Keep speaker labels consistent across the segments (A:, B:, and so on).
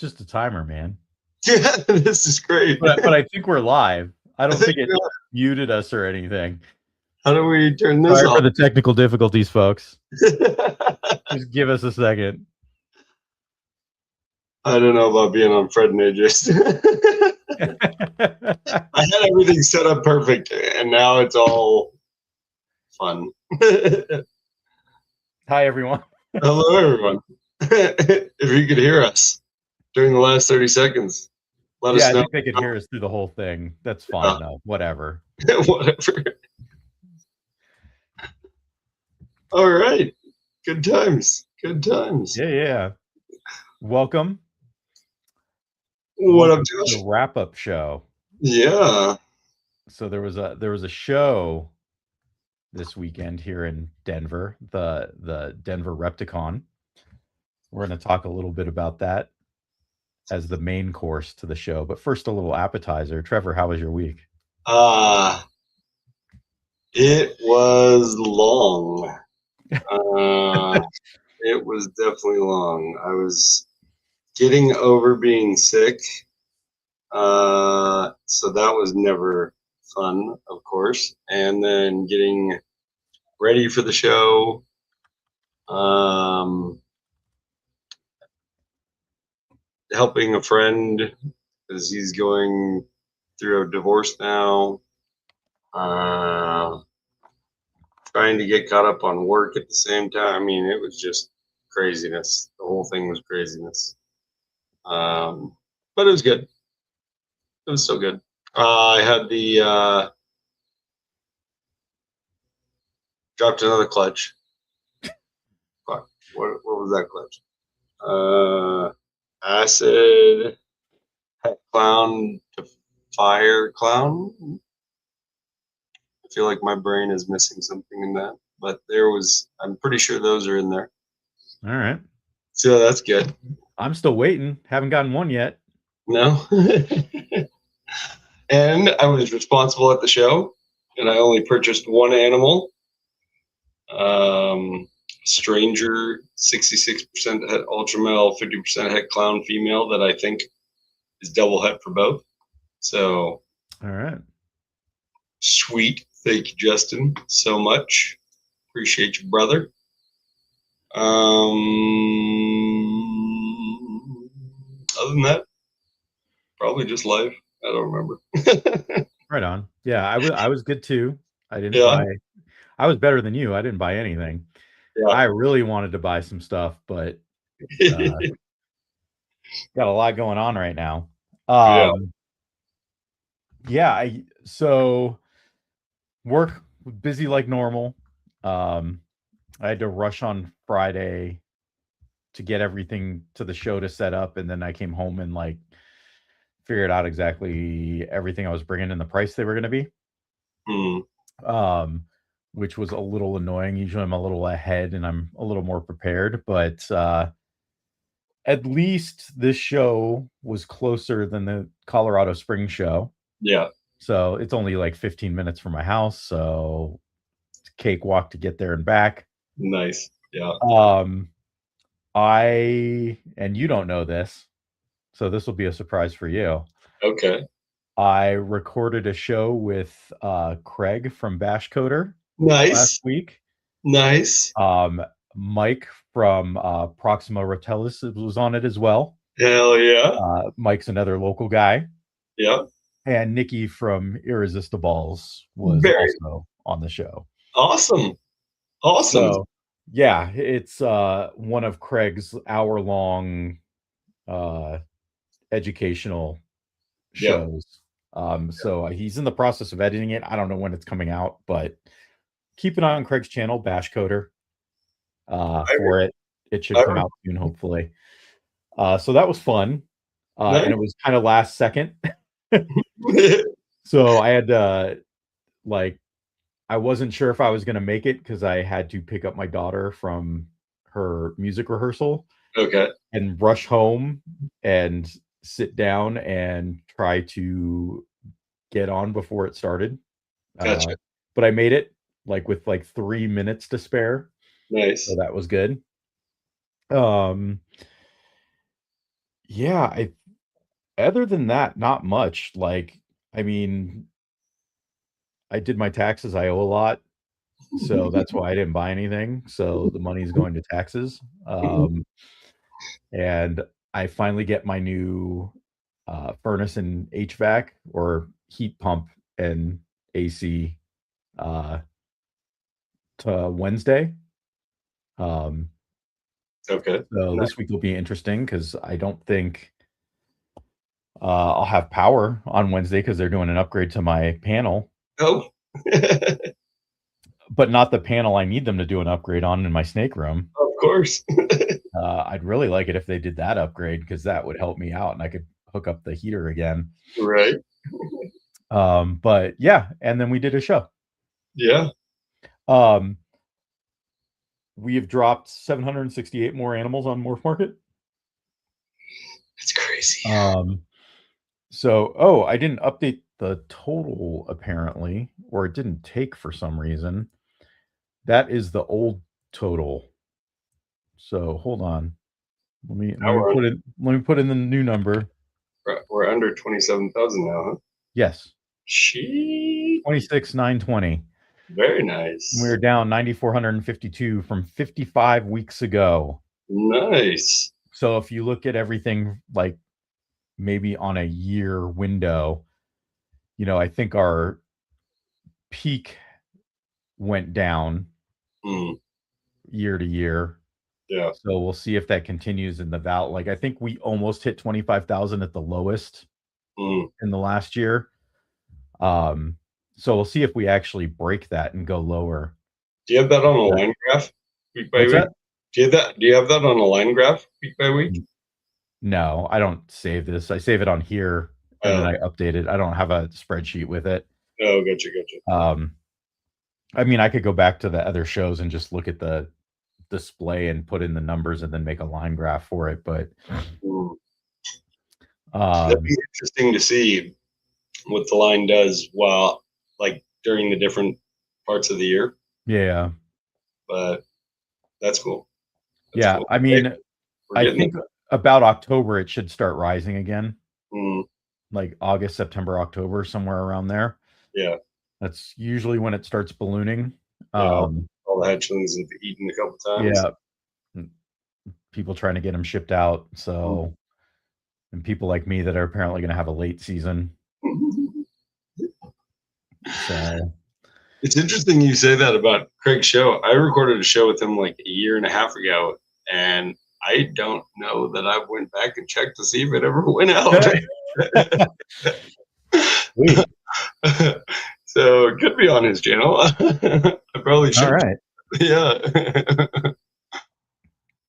A: just a timer, man.
B: Yeah, this is great.
A: But I think we're live. I don't think it
B: we are.
A: muted us or anything.
B: How do we turn this
A: Sorry
B: off?
A: for the technical difficulties, folks. Just give us a second.
B: I don't know about being on Fred and AJ's. I had everything set up perfect, and now it's all fun.
A: Hi, everyone.
B: Hello, everyone. If you could hear us during the last 30 seconds, let us
A: I
B: know.
A: think they could hear us through the whole thing. That's fine, though. Whatever.
B: Whatever. All right. Good times. Good times.
A: Yeah. Welcome.
B: What up,
A: Welcome to
B: Josh?
A: the wrap-up show.
B: Yeah.
A: So there was a show this weekend here in Denver, the Denver Repticon. We're going to talk a little bit about that as the main course to the show. But first, a little appetizer. Trevor, how was your week?
B: It was long. It was definitely long. I was getting over being sick. So that was never fun, of course. And then getting ready for the show. Helping a friend because he's going through a divorce now. Trying to get caught up on work at the same time. I mean, it was just craziness. The whole thing was craziness. But it was good. It was so good. I had the dropped another clutch. Fuck. What was that clutch? Acid clown to fire clown. I feel like my brain is missing something in that, but I'm pretty sure those are in there.
A: All right.
B: So that's good.
A: I'm still waiting. Haven't gotten one yet.
B: No. And I was responsible at the show, and I only purchased one animal. Stranger, 66% het ultra male, 50% het clown female that I think is double het for both. So,
A: all right.
B: Sweet. Thank you, Justin, so much. Appreciate you, brother. Other than that, probably just life. I don't remember.
A: Right on. Yeah, I was good too. I didn't
B: Yeah.
A: buy. I was better than you. I didn't buy anything.
B: Yeah.
A: I really wanted to buy some stuff, but got a lot going on right now. So work busy like normal. I had to rush on Friday to get everything to the show to set up, and then I came home and like figured out exactly everything I was bringing and the price they were going to be. Which was a little annoying. Usually I'm a little ahead and I'm a little more prepared, but at least this show was closer than the Colorado Springs show.
B: Yeah.
A: So it's only like 15 minutes from my house, so it's a cakewalk to get there and back.
B: Nice. Yeah.
A: And you don't know this, so this will be a surprise for you.
B: Okay.
A: I recorded a show with Craig from Bash Coder last week.
B: Nice.
A: Mike from Proxima Rotellis was on it as well.
B: Hell yeah.
A: Mike's another local guy.
B: Yeah.
A: And Nikki from Irresistibles was also on the show.
B: Awesome.
A: So, yeah, it's one of Craig's hour-long educational shows. So he's in the process of editing it. I don't know when it's coming out, but keep an eye on Craig's channel, Bash Coder, for it. It should come out soon, hopefully. So that was fun. And it was kind of last second. So I had to, I wasn't sure if I was going to make it because I had to pick up my daughter from her music rehearsal.
B: Okay.
A: And rush home and sit down and try to get on before it started.
B: Gotcha.
A: But I made it with 3 minutes to spare.
B: Nice.
A: So that was good. Yeah, other than that, not much. Like, I mean, I did my taxes. I owe a lot, so that's why I didn't buy anything. So the money's going to taxes. And I finally get my new furnace and HVAC or heat pump and AC uh, to Wednesday.
B: Okay.
A: So
B: Nice.
A: this week will be interesting because I don't think I'll have power on Wednesday because they're doing an upgrade to my panel,
B: Oh.
A: but not the panel I need them to do an upgrade on in my snake room.
B: Of course.
A: I'd really like it if they did that upgrade because that would help me out and I could hook up the heater again.
B: Right.
A: But yeah, and then we did a show.
B: Yeah.
A: We have dropped 768 more animals on Morph Market.
B: It's crazy.
A: So I didn't update the total apparently, or it didn't take for some reason. That is the old total. So hold on. Let me put in the new number.
B: We're under 27,000 now, huh?
A: Yes.
B: She
A: 26,920.
B: Very nice.
A: We're down 9,452 from 55 weeks ago.
B: Nice.
A: So if you look at everything like maybe on a year window, I think our peak went down year to year.
B: Yeah.
A: So we'll see if that continues in the val. Like I think we almost hit 25,000 at the lowest in the last year. So we'll see if we actually break that and go lower.
B: Do you have that on a line graph week by week? Do you have that on a line graph week by week?
A: No, I don't save this. I save it on here and then I update it. I don't have a spreadsheet with it.
B: Oh, gotcha.
A: I mean, I could go back to the other shows and just look at the display and put in the numbers and then make a line graph for it. But
B: that'd be interesting to see what the line does while like during the different parts of the year.
A: Yeah.
B: But that's cool.
A: Cool. I mean, I think about October it should start rising again. Like August, September, October, somewhere around there.
B: Yeah.
A: That's usually when it starts ballooning.
B: All the hatchlings have eaten a couple times.
A: Yeah. People trying to get them shipped out. So, and people like me that are apparently going to have a late season. So
B: it's interesting you say that about Craig's show. I recorded a show with him like a year and a half ago, and I don't know that I went back and checked to see if it ever went out. So it could be on his channel. I probably should.
A: All right.
B: Yeah.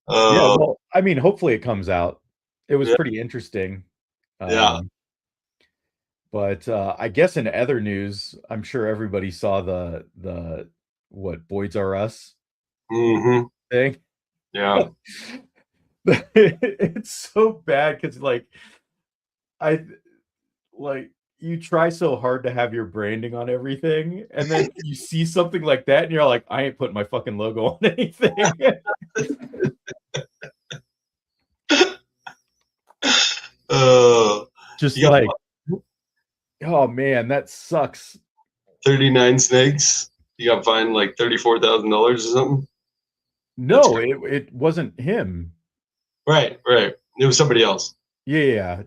A: Yeah. Well, I mean, hopefully it comes out. It was pretty interesting.
B: Yeah.
A: But I guess in other news, I'm sure everybody saw the what Boyd's R Us thing.
B: Yeah.
A: It's so bad because you try so hard to have your branding on everything, and then you see something like that, and you're like, I ain't putting my fucking logo on anything. Just like, oh man, that sucks.
B: 39 snakes. You got fined like $34,000 or something.
A: No, it wasn't him.
B: Right. It was somebody else.
A: Yeah.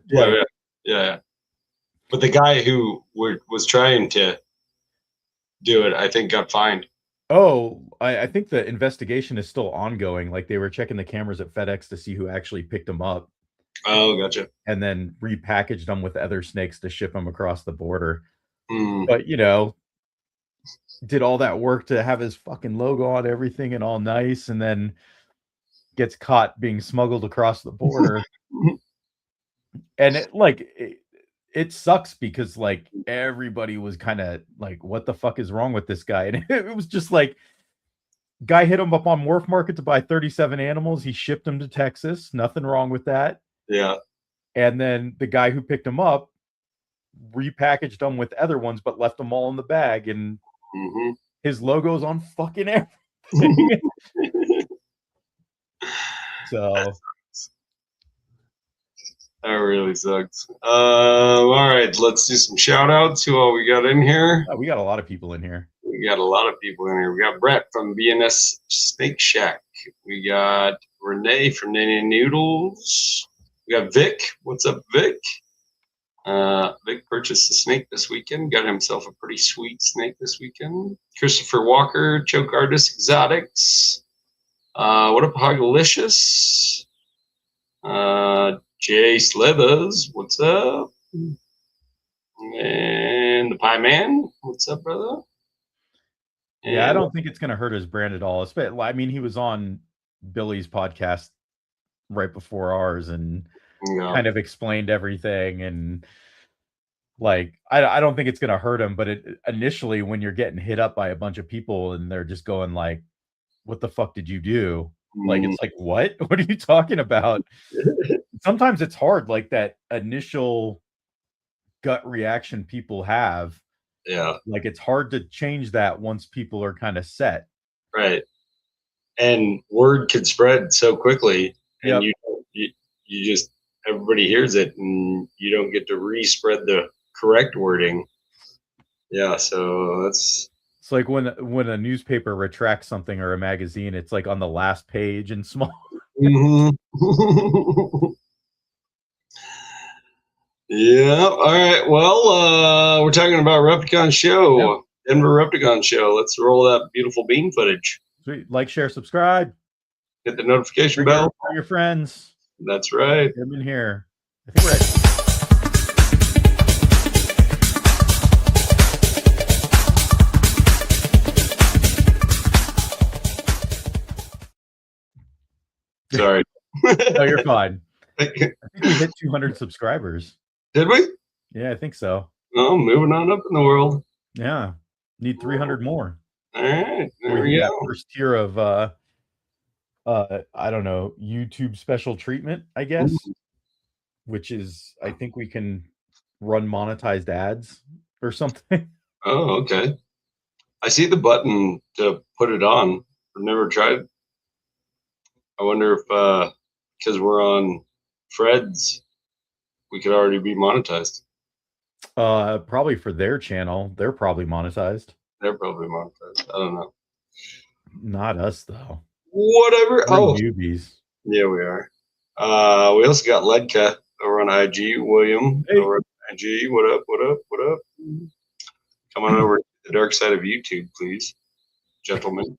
B: But the guy who was trying to do it, I think, got fined.
A: Oh, I think the investigation is still ongoing. Like they were checking the cameras at FedEx to see who actually picked them up.
B: Oh, gotcha.
A: And then repackaged them with other snakes to ship them across the border.
B: But
A: did all that work to have his fucking logo on everything and all nice, and then gets caught being smuggled across the border. And it sucks because like everybody was kind of like, what the fuck is wrong with this guy? And it was just like, guy hit him up on Wharf Market to buy 37 animals. He shipped them to Texas. Nothing wrong with that.
B: Yeah. And
A: then the guy who picked them up repackaged them with other ones, but left them all in the bag. And his logo's on fucking everything. So
B: That really sucks. All right, let's do some shout outs. Who all we got in here?
A: We got a lot of people in here.
B: We got a lot of people in here. We got Brett from BNS Snake Shack. We got Renee from Nanny Noodles. We got Vic. What's up, Vic? Vic purchased a snake this weekend. Got himself a pretty sweet snake this weekend. Christopher Walker, Choke Artist Exotics. What up, Hogalicious? Jay Slithers, what's up? And the Pie Man, what's up, brother?
A: Yeah, I don't think it's going to hurt his brand at all. I mean, he was on Billy's podcast right before ours and kind of explained everything. And like, I don't think it's going to hurt him. But initially, when you're getting hit up by a bunch of people and they're just going like, what the fuck did you do? Like, it's like, what? What are you talking about? Sometimes it's hard, like that initial gut reaction people have.
B: Yeah.
A: Like, it's hard to change that once people are kind of set.
B: Right. And word can spread so quickly. And you just, everybody hears it and you don't get to respread the correct wording. Yeah. So that's.
A: It's like when a newspaper retracts something or a magazine, it's like on the last page in small.
B: Mm-hmm. Yeah. All right. Well, we're talking about Repticon Show, Denver Repticon Show. Let's roll that beautiful bean footage.
A: Sweet. Like, share, subscribe.
B: Hit the notification bell.
A: For your friends.
B: That's right.
A: Get them in here. I think we're ready.
B: Sorry.
A: No, you're fine. I think we hit 200 subscribers.
B: Did we?
A: Yeah, I think so.
B: Oh, moving on up in the world.
A: Yeah. Need 300 more.
B: All right. There we go.
A: First tier of I don't know, YouTube special treatment, I guess. Ooh. Which is, I think we can run monetized ads or something.
B: Oh, okay. I see the button to put it on. I've never tried. I wonder if because we're on Fred's, we could already be monetized.
A: Probably for their channel. They're probably monetized.
B: They're probably monetized. I don't know.
A: Not us though.
B: Whatever.
A: We're newbies.
B: Yeah, we are. We also got Ledka over on IG. William over on IG. What up? What up? What up? Come on over to the dark side of YouTube, please, gentlemen.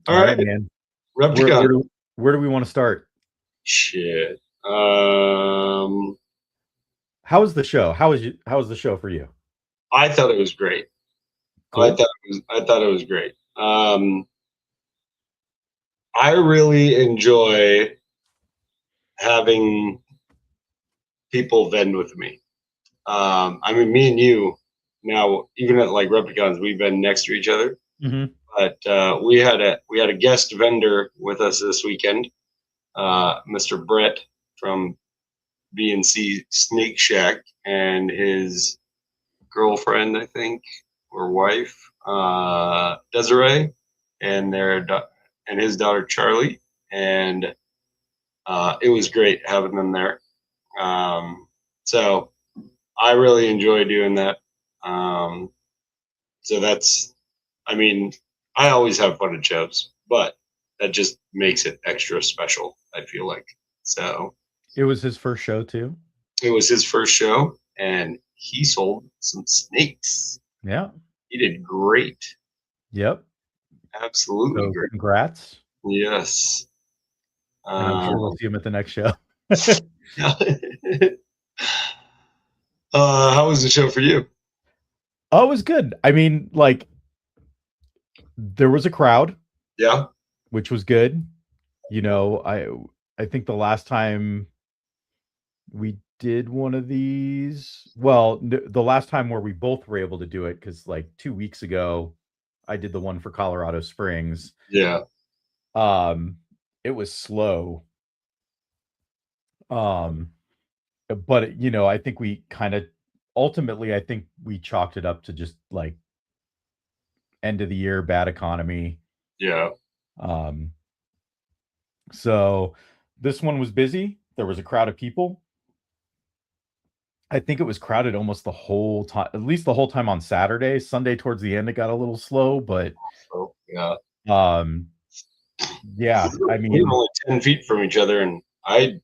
B: All right,
A: man.
B: Repticon.
A: Where do we want to start?
B: Shit.
A: How was the show? How was the show for you?
B: I thought it was great. Cool. I thought it was great. I really enjoy having people vend with me. I mean, me and you now, even at like Repticons, we've been next to each other.
A: Mm-hmm.
B: But we had a guest vendor with us this weekend, Mr. Brett from B&C Snake Shack, and his girlfriend, I think, or wife, Desiree, and his daughter Charlie, and it was great having them there. So I really enjoy doing that. So that's, I mean, I always have fun at shows, but that just makes it extra special, I feel like. So
A: it was his first show too?
B: It was his first show, and he sold some snakes.
A: Yeah.
B: He did great.
A: Yep.
B: Absolutely great.
A: Congrats.
B: Yes.
A: And I'm sure we'll see him at the next show.
B: How was the show for you?
A: Oh, it was good. I mean, like, there was a crowd.
B: Yeah.
A: Which was good. You know, I think the last time we did one of these, well, the last time where we both were able to do it, because like 2 weeks ago, I did the one for Colorado Springs.
B: Yeah.
A: It was slow. But you know, I think we kind of ultimately, I think we chalked it up to just like end of the year, bad economy.
B: Yeah.
A: So this one was busy. There was a crowd of people. I think it was crowded almost the whole time, at least the whole time on Saturday. Sunday towards the end, it got a little slow, but
B: yeah.
A: Yeah, I
B: we were
A: mean,
B: only 10 feet from each other, and I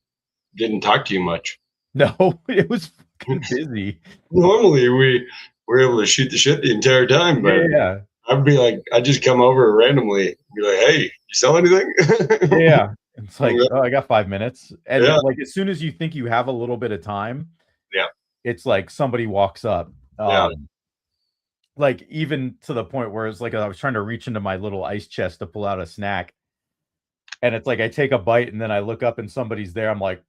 B: didn't talk to you much.
A: no, it was fucking busy.
B: Normally, we were able to shoot the shit the entire time, but
A: Yeah,
B: I'd be like, I'd just come over randomly, and be like, "Hey, you sell anything?"
A: yeah. It's like, oh, I got 5 minutes, and
B: Yeah.
A: like as soon as you think you have a little bit of time,
B: Yeah.
A: it's like somebody walks up.
B: Yeah.
A: Like even to the point where it's like I was trying to reach into my little ice chest to pull out a snack, and it's like I take a bite and then I look up and somebody's there. I'm like,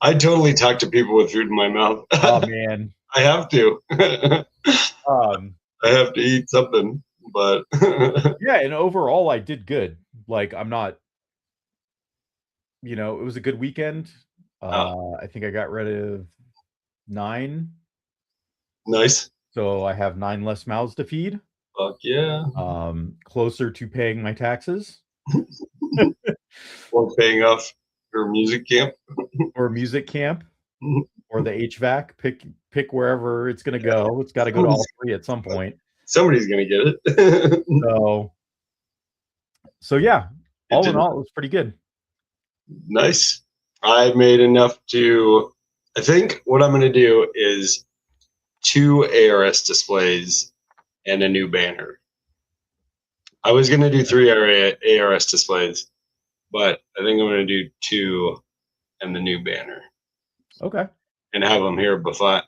B: I totally talk to people with food in my mouth.
A: oh man.
B: I have to.
A: Um,
B: I have to eat something, but
A: yeah, and overall I did good. Like I'm not, it was a good weekend. I think I got rid of 9.
B: Nice.
A: So I have 9 less mouths to feed.
B: Fuck yeah.
A: Closer to paying my taxes.
B: Or paying off your music camp.
A: Or music camp. Or the HVAC. Pick wherever it's gonna go. It's gotta go to all 3 at some point.
B: Somebody's gonna get it.
A: So yeah, all in all, it was pretty good.
B: Nice. I made enough to, I think what I'm gonna do is 2 ARS displays and a new banner. I was gonna do 3 ARS displays, but I think I'm gonna do 2 and the new banner.
A: Okay.
B: And have them here by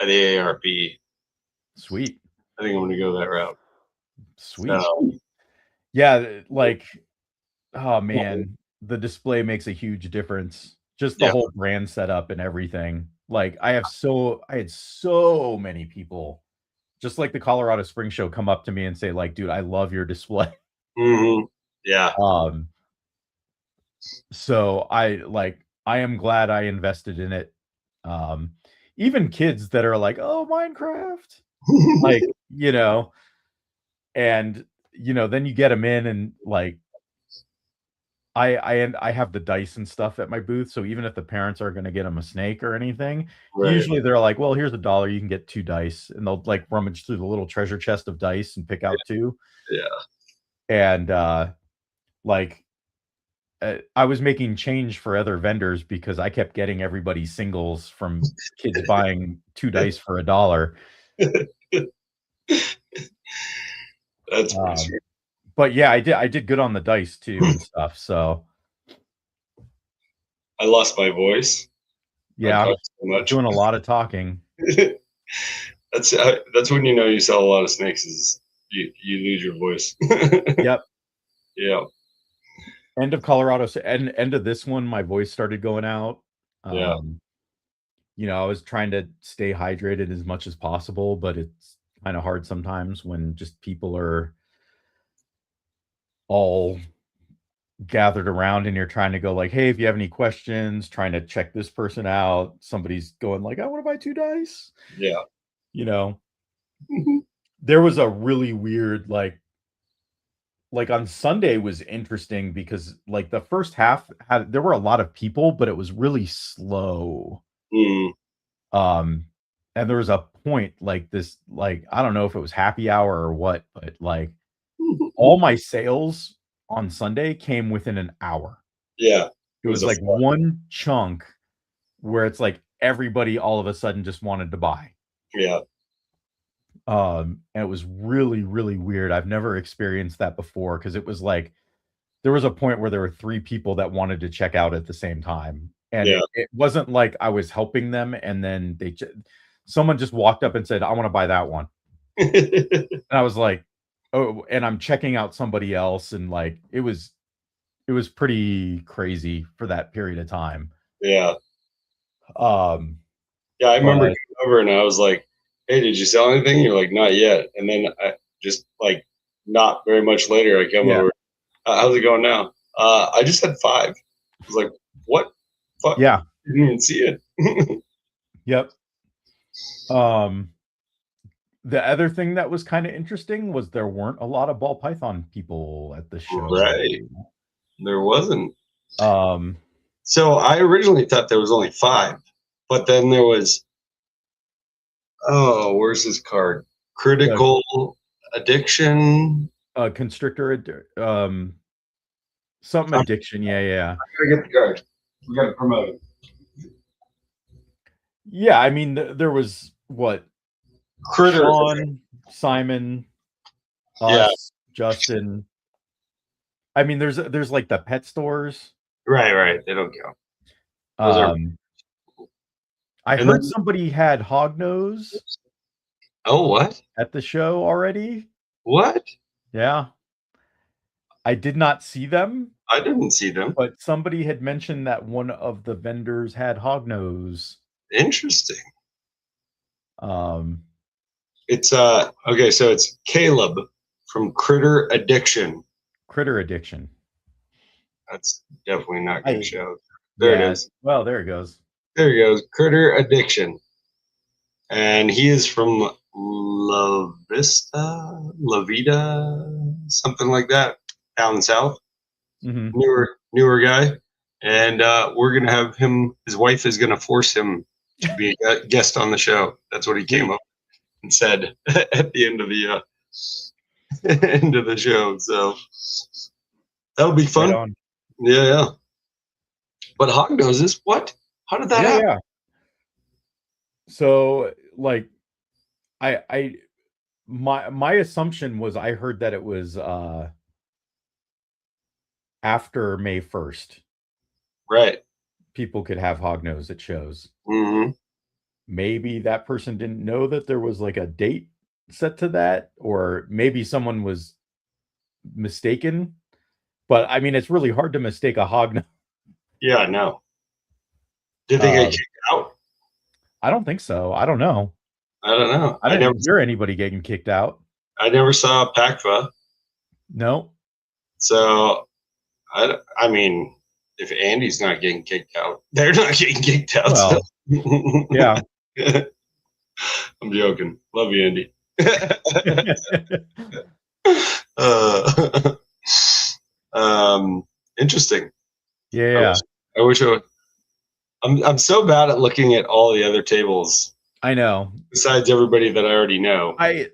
B: the ARP.
A: Sweet.
B: I think I'm gonna go that route.
A: Sweet. Yeah, like, oh man, the display makes a huge difference. Just the whole brand setup and everything. Like I had so many people, just like the Colorado Spring Show, come up to me and say, like, dude, I love your display.
B: Mm-hmm. Yeah.
A: So I am glad I invested in it. Even kids that are like, oh, Minecraft, like, and then you get them in and like I have the dice and stuff at my booth, so even if the parents are going to get them a snake or anything, usually they're like, well, here's $1, you can get 2 dice, and they'll like rummage through the little treasure chest of dice and pick out 2. And like I was making change for other vendors because I kept getting everybody singles from kids buying 2 dice for $1.
B: That's pretty sweet.
A: But yeah, I did good on the dice too and stuff. So
B: I lost my voice.
A: Yeah, so doing a lot of talking.
B: That's when you know you sell a lot of snakes, is you lose your voice.
A: Yep.
B: Yeah.
A: End of Colorado, end of this one, my voice started going out.
B: Yeah.
A: I was trying to stay hydrated as much as possible, but it's kind of hard sometimes when just people are all gathered around and you're trying to go like, hey, if you have any questions, trying to check this person out, somebody's going like, I want to buy 2 dice.
B: Yeah.
A: There was a really weird like on Sunday was interesting because like the first half there were a lot of people, but it was really slow. And there was a point like this, like, I don't know if it was happy hour or what, but like all my sales on Sunday came within an hour.
B: Yeah.
A: It was like one chunk where it's like everybody all of a sudden just wanted to buy.
B: Yeah.
A: And it was really, really weird. I've never experienced that before because it was like there was a point where there were 3 people that wanted to check out at the same time. And it wasn't like I was helping them and then someone just walked up and said, I want to buy that one. And I was like, oh, and I'm checking out somebody else. And like, it was pretty crazy for that period of time.
B: Yeah. Yeah, I remember coming over and I was like, hey, did you sell anything? You're like, not yet. And then I just like, not very much later, I come over. How's it going now? I just had 5. I was like, what? Fuck.
A: Yeah.
B: Didn't even see it.
A: Yep. The other thing that was kind of interesting was there weren't a lot of ball python people at the show.
B: Right. There wasn't.
A: Um,
B: So I originally thought there was only 5, but then there was, oh, where's this card? Critical addiction.
A: Constrictor, something addiction. Yeah.
B: I gotta get the card. We gotta promote it.
A: Yeah, I mean, there was what?
B: Critter.
A: Sean, Simon, us, Justin. I mean, there's like the pet stores.
B: Right. They don't count. Those are.
A: I heard somebody had hognose.
B: Oh, what?
A: At the show already?
B: What?
A: Yeah. I did not see them.
B: I didn't see them.
A: But somebody had mentioned that one of the vendors had hognose.
B: Interesting.
A: It's
B: okay, so it's Caleb from Critter Addiction.
A: Critter Addiction.
B: That's definitely not going to show. There it is.
A: Well, there it goes.
B: There he goes. Critter Addiction. And he is from La Vida, something like that, down south.
A: Mm-hmm.
B: Newer guy. And we're going to have him, his wife is going to force him to be a guest on the show. That's what he came up and said at the end of the show. So that'll be fun.
A: Right
B: yeah. But hognoses, what? How did that happen?
A: Yeah. So like my assumption was I heard that it was after May 1st.
B: Right.
A: People could have hognose at shows.
B: Mm-hmm.
A: Maybe that person didn't know that there was like a date set to that, or maybe someone was mistaken. But I mean, it's really hard to mistake a hognose.
B: Yeah, no. Did they get kicked out?
A: I don't think so. I don't know.
B: I don't know.
A: I didn't hear anybody getting kicked out.
B: I never saw PACFA.
A: No.
B: So, I mean, if Andy's not getting kicked out, they're not getting kicked out.
A: Well,
B: so.
A: Yeah.
B: I'm joking. Love you, Andy. Interesting.
A: Yeah.
B: I wish I would. I'm so bad at looking at all the other tables.
A: I know.
B: Besides everybody that I already know.
A: I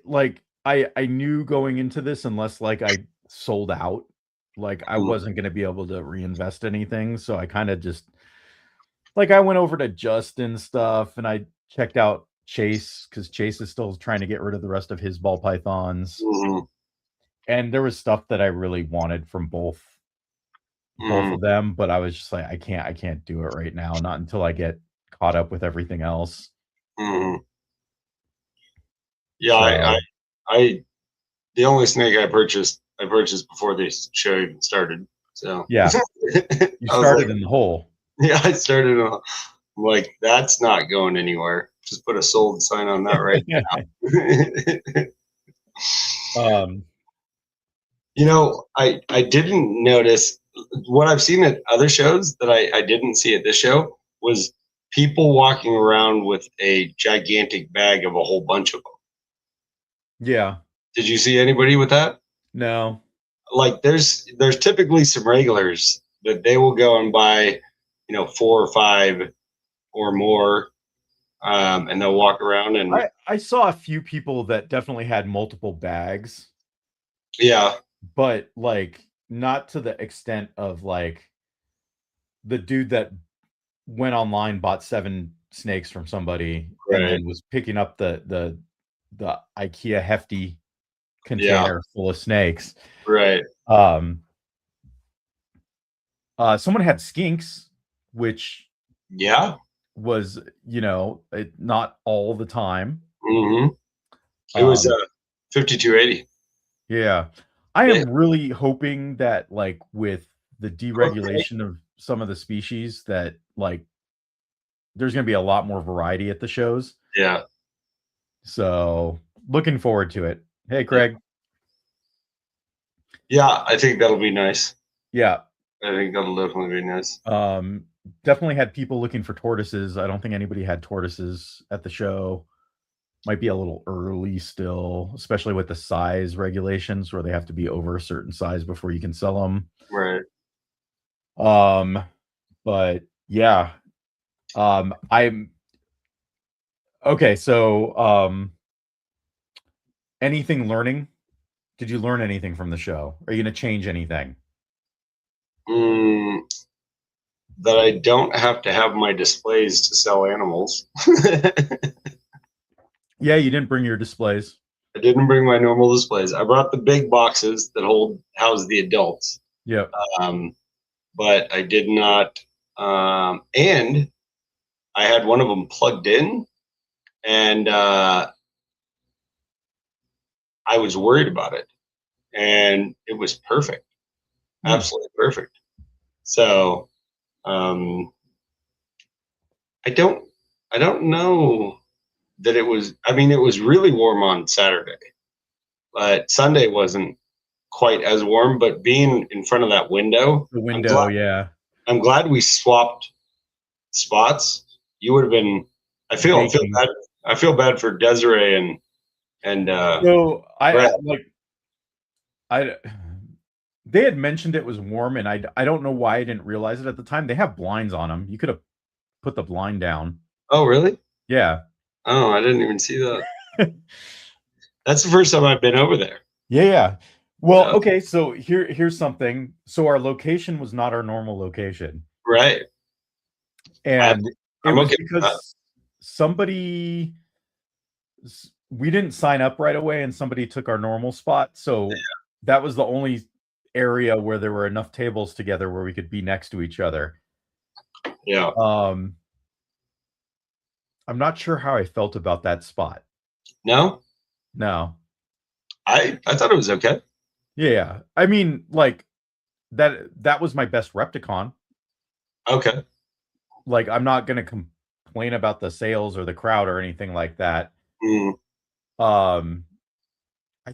A: knew going into this, unless like I sold out, like I wasn't going to be able to reinvest anything. So I kind of just like I went over to Justin stuff and I checked out Chase because Chase is still trying to get rid of the rest of his ball pythons.
B: Mm-hmm.
A: And there was stuff that I really wanted from both of them, but I was just like, I can't do it right now, not until I get caught up with everything else.
B: Mm-hmm. Yeah, so, I the only snake I purchased before the show even started. So
A: yeah, you started in the hole.
B: Yeah, I started. I'm like, that's not going anywhere. Just put a sold sign on that right now. You know, I didn't notice what I've seen at other shows that I didn't see at this show was people walking around with a gigantic bag of a whole bunch of them. Yeah. Did you see anybody with that?
A: No.
B: Like there's typically some regulars that they will go and buy, 4 or 5 or more, and they'll walk around and
A: I saw a few people that definitely had multiple bags.
B: Yeah.
A: But like not to the extent of like the dude that went online, bought 7 snakes from somebody,
B: right,
A: and then was picking up the IKEA hefty container full of snakes.
B: Right.
A: Someone had skinks, which was, not all the time.
B: Mm-hmm. It was 5280.
A: Yeah. I am really hoping that like with the deregulation of some of the species that like there's going to be a lot more variety at the shows.
B: Yeah.
A: So looking forward to it. Hey, Craig.
B: Yeah, I think that'll be nice.
A: Yeah.
B: I think that'll definitely be nice.
A: Definitely had people looking for tortoises. I don't think anybody had tortoises at the show. might be a little early still, especially with the size regulations where they have to be over a certain size before you can sell them.
B: Right.
A: But yeah, I'm okay. So, anything learning? Did you learn anything from the show? Are you going to change anything?
B: That I don't have to have my displays to sell animals.
A: Yeah, you didn't bring your displays.
B: I didn't bring my normal displays. I brought the big boxes that house the adults.
A: Yep.
B: But I did not. And I had one of them plugged in, and I was worried about it, and it was perfect, absolutely perfect. So I don't know that it was. I mean, it was really warm on Saturday, but Sunday wasn't quite as warm. But being in front of that window,
A: the window, yeah.
B: I'm glad we swapped spots. You would have been. I feel bad. I feel bad for Desiree and
A: so
B: Brett.
A: They had mentioned it was warm, and I don't know why I didn't realize it at the time. They have blinds on them. You could have put the blind down.
B: Oh, really?
A: Yeah.
B: Oh, I didn't even see that. That's the first time I've been over there.
A: Yeah. Well, okay, so here's something. So our location was not our normal location.
B: Right.
A: And it was because we didn't sign up right away, and somebody took our normal spot. So that was the only area where there were enough tables together where we could be next to each other.
B: Yeah.
A: I'm not sure how I felt about that spot.
B: No?
A: No.
B: I thought it was okay.
A: Yeah. I mean, like that was my best Repticon.
B: Okay.
A: Like, I'm not gonna complain about the sales or the crowd or anything like that. I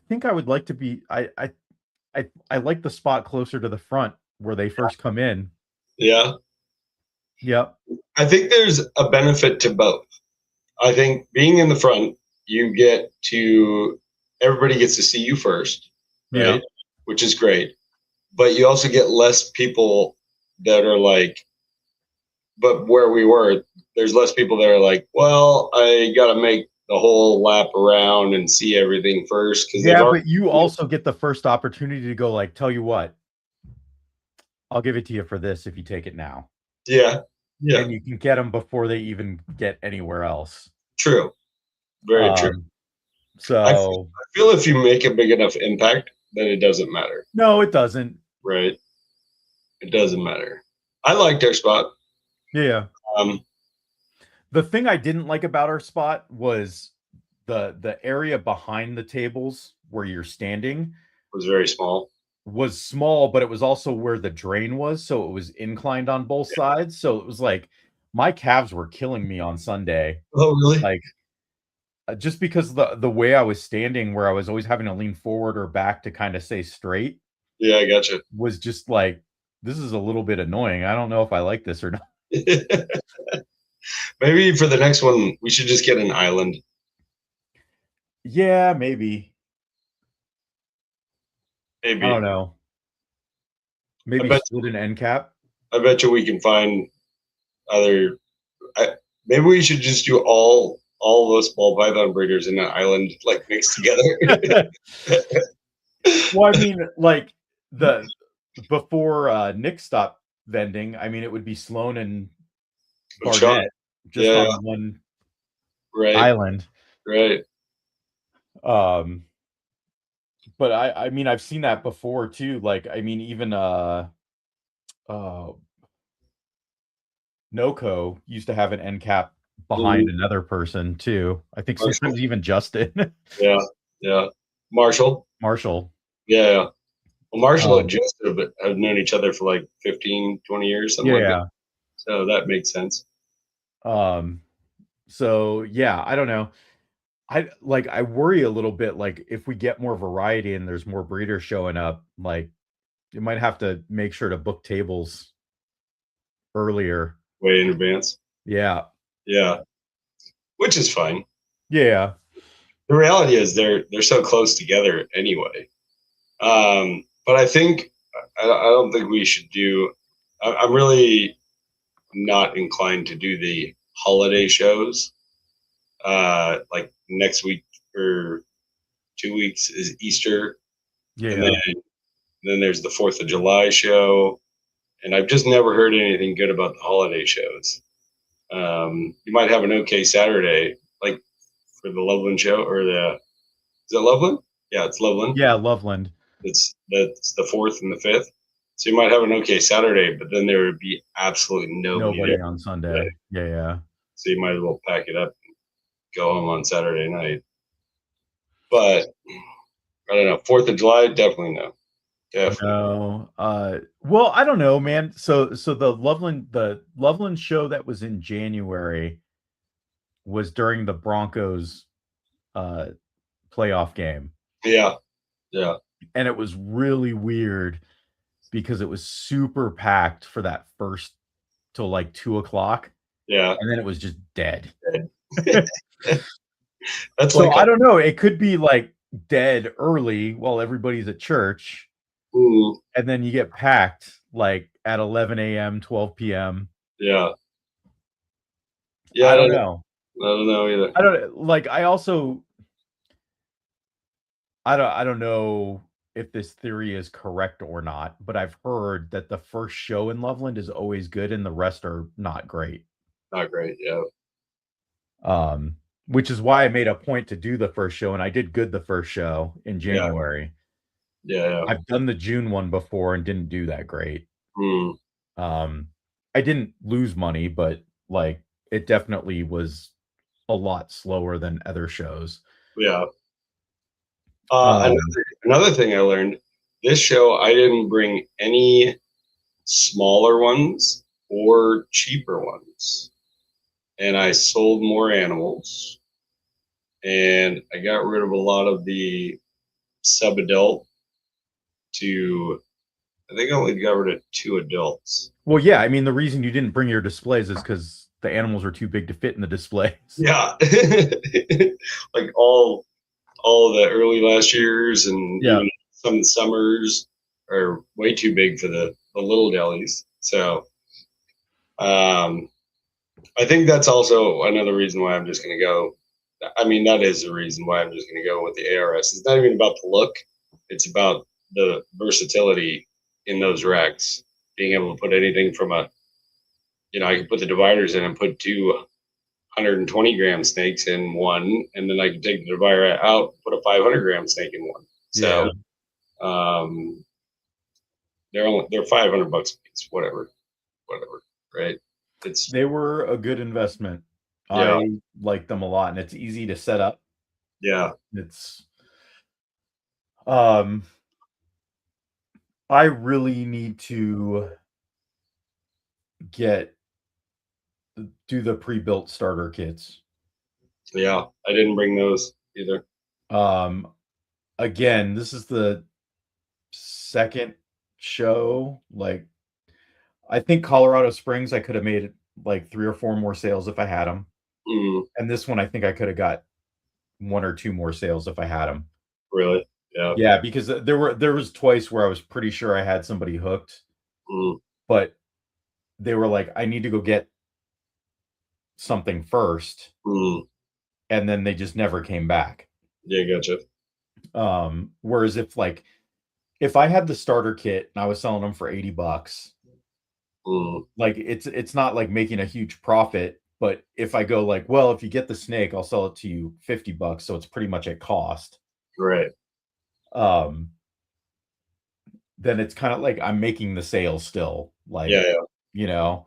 A: think I would like to be I like the spot closer to the front where they first come in.
B: Yeah.
A: Yep.
B: I think there's a benefit to both. I think being in the front, everybody gets to see you first, right?
A: Yeah.
B: Which is great. But you also get less people that are like, but where we were, there's less people that are like, well, I got to make the whole lap around and see everything first.
A: Yeah, but you also get the first opportunity to go, like, tell you what, I'll give it to you for this if you take it now.
B: Yeah. Yeah.
A: And you can get them before they even get anywhere else.
B: True. Very true.
A: So
B: I feel if you make a big enough impact, then it doesn't matter.
A: No, it doesn't.
B: Right. It doesn't matter. I liked our spot.
A: Yeah. The thing I didn't like about our spot was the area behind the tables where you're standing
B: was very small.
A: Was small, but it was also where the drain was, so it was inclined on both sides. So it was like my calves were killing me on Sunday.
B: Oh, really?
A: Like just because the way I was standing, where I was always having to lean forward or back to kind of stay straight.
B: Yeah, I gotcha.
A: Was just like, this is a little bit annoying. I don't know if I like this or not.
B: Maybe for the next one, we should just get an island.
A: Yeah, maybe. I don't know. Maybe split an end cap.
B: I bet you we can find other. Maybe we should just do all those ball python breeders in an island, like mixed together.
A: Well, I mean, like before Nick stopped vending, I mean, it would be Sloan and Barnett just on one island.
B: Right.
A: But I mean, I've seen that before too. Like, I mean, even Noco used to have an end cap behind another person too. I think sometimes even Justin.
B: Yeah. Marshall. Yeah. Well, Marshall and Justin have known each other for like 15, 20 years. Something like that. So that makes sense.
A: So yeah, I don't know. I worry a little bit, like if we get more variety and there's more breeders showing up, like you might have to make sure to book tables earlier.
B: Way in advance.
A: Yeah.
B: Yeah. Which is fine.
A: Yeah.
B: The reality is they're so close together anyway. But I think I don't think we should do. I'm really not inclined to do the holiday shows. Like next week or 2 weeks is Easter, and then there's the 4th of July show, and I've just never heard anything good about the holiday shows. You might have an okay Saturday, like for the Loveland show, or is it Loveland? Yeah, it's Loveland.
A: Yeah, Loveland.
B: That's the 4th and the 5th. So you might have an okay Saturday, but then there would be absolutely nobody
A: on Sunday. Yeah.
B: So you might as well pack it up and go home on Saturday night. But I don't know. 4th of July, definitely no. Definitely.
A: No. Well, I don't know, man. So the Loveland show that was in January was during the Broncos playoff game.
B: Yeah.
A: And it was really weird because it was super packed for that first till like 2:00.
B: Yeah.
A: And then it was just dead.
B: That's
A: so I don't know. It could be like dead early while everybody's at church.
B: Ooh.
A: And then you get packed like at 11 a.m., 12 p.m.
B: Yeah.
A: I don't know.
B: I don't know either.
A: I don't know if this theory is correct or not, but I've heard that the first show in Loveland is always good and the rest are not great.
B: Not great, yeah.
A: Which is why I made a point to do the first show, and I did good the first show in January.
B: Yeah.
A: I've done the June one before and didn't do that great. I didn't lose money, but like it definitely was a lot slower than other shows.
B: Yeah. Another thing I learned, this show I didn't bring any smaller ones or cheaper ones. And I sold more animals. And I got rid of a lot of the sub-adult to, I think I only got rid of 2 adults.
A: Well, yeah, I mean, the reason you didn't bring your displays is because the animals were too big to fit in the displays.
B: Yeah. Like all the early last years and even some summers are way too big for the little delis. So I think that's also another reason why I'm just going to go. I mean, that is the reason why I'm just going to go with the ARS. It's not even about the look. It's about the versatility in those racks. Being able to put anything from I can put the dividers in and put 2 120-gram snakes in one, and then I can take the divider out, put a 500-gram snake in one. So, they're $500 a piece, whatever, right?
A: They were a good investment. Yeah. I like them a lot, and it's easy to set up.
B: Yeah,
A: it's I really need to do the pre-built starter kits.
B: Yeah, I didn't bring those either.
A: Again, this is the second show. Like, I think Colorado Springs, I could have made like 3 or 4 more sales if I had them. And this one, I think I could have got 1 or 2 more sales if I had them.
B: Really? Yeah.
A: Yeah, because there was twice where I was pretty sure I had somebody hooked, but they were like, I need to go get something first, and then they just never came back.
B: Yeah, gotcha.
A: Whereas if I had the starter kit and I was selling them for $80, like it's not like making a huge profit. But if I go like, well, if you get the snake, I'll sell it to you $50, so it's pretty much at cost.
B: Right.
A: Then it's kind of like I'm making the sale still. Like,
B: Yeah.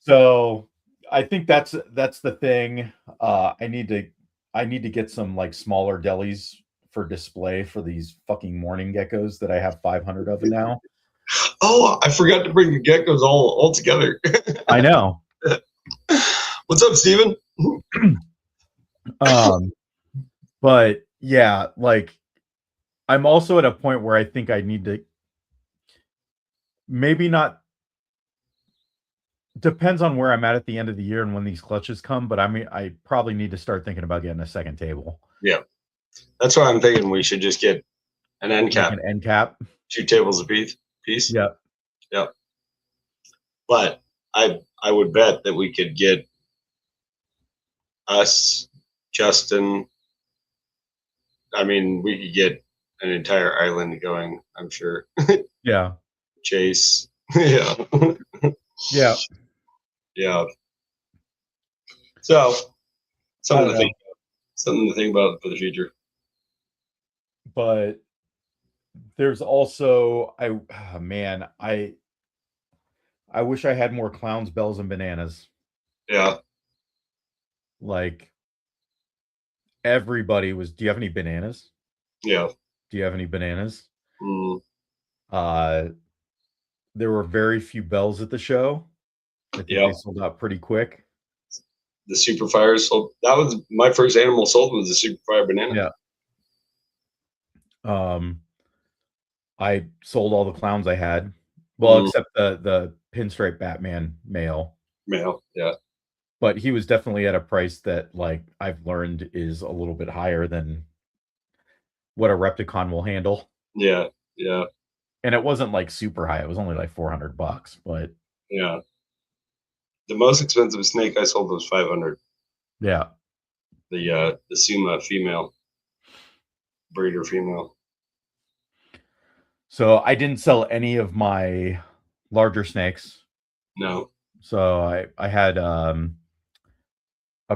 A: So I think that's the thing. I need to get some like smaller delis for display for these fucking morning geckos that I have 500 of now.
B: Oh, I forgot to bring the geckos all together.
A: I know.
B: What's up, Steven?
A: But yeah, like I'm also at a point where I think I need to maybe not Depends on where I'm at the end of the year and when these clutches come, but I mean, I probably need to start thinking about getting a second table.
B: Yeah, that's why I'm thinking we should just get an end cap,
A: Like an end cap.
B: 2 tables apiece.
A: Yeah.
B: Yep. But I would bet that we could get us, Justin. I mean, we could get an entire island going, I'm sure.
A: Yeah.
B: Chase. Yeah.
A: Yeah.
B: Yeah. So something to think about for the future.
A: But there's also I wish I had more clowns, bells, and bananas.
B: Yeah.
A: Like everybody was. Do you have any bananas?
B: Yeah.
A: Do you have any bananas?
B: Mm.
A: There were very few bells at the show. I think they sold out pretty quick.
B: The super fire sold. That was my first animal sold was the super fire banana.
A: Yeah. I sold all the clowns I had. Well, except the pinstripe Batman male.
B: Male, yeah.
A: But he was definitely at a price that, like, I've learned is a little bit higher than what a Repticon will handle.
B: Yeah, yeah.
A: And it wasn't like super high. It was only like $400, but
B: yeah. The most expensive snake I sold was $500.
A: Yeah.
B: The Suma female, breeder female.
A: So I didn't sell any of my larger snakes.
B: No.
A: So I had a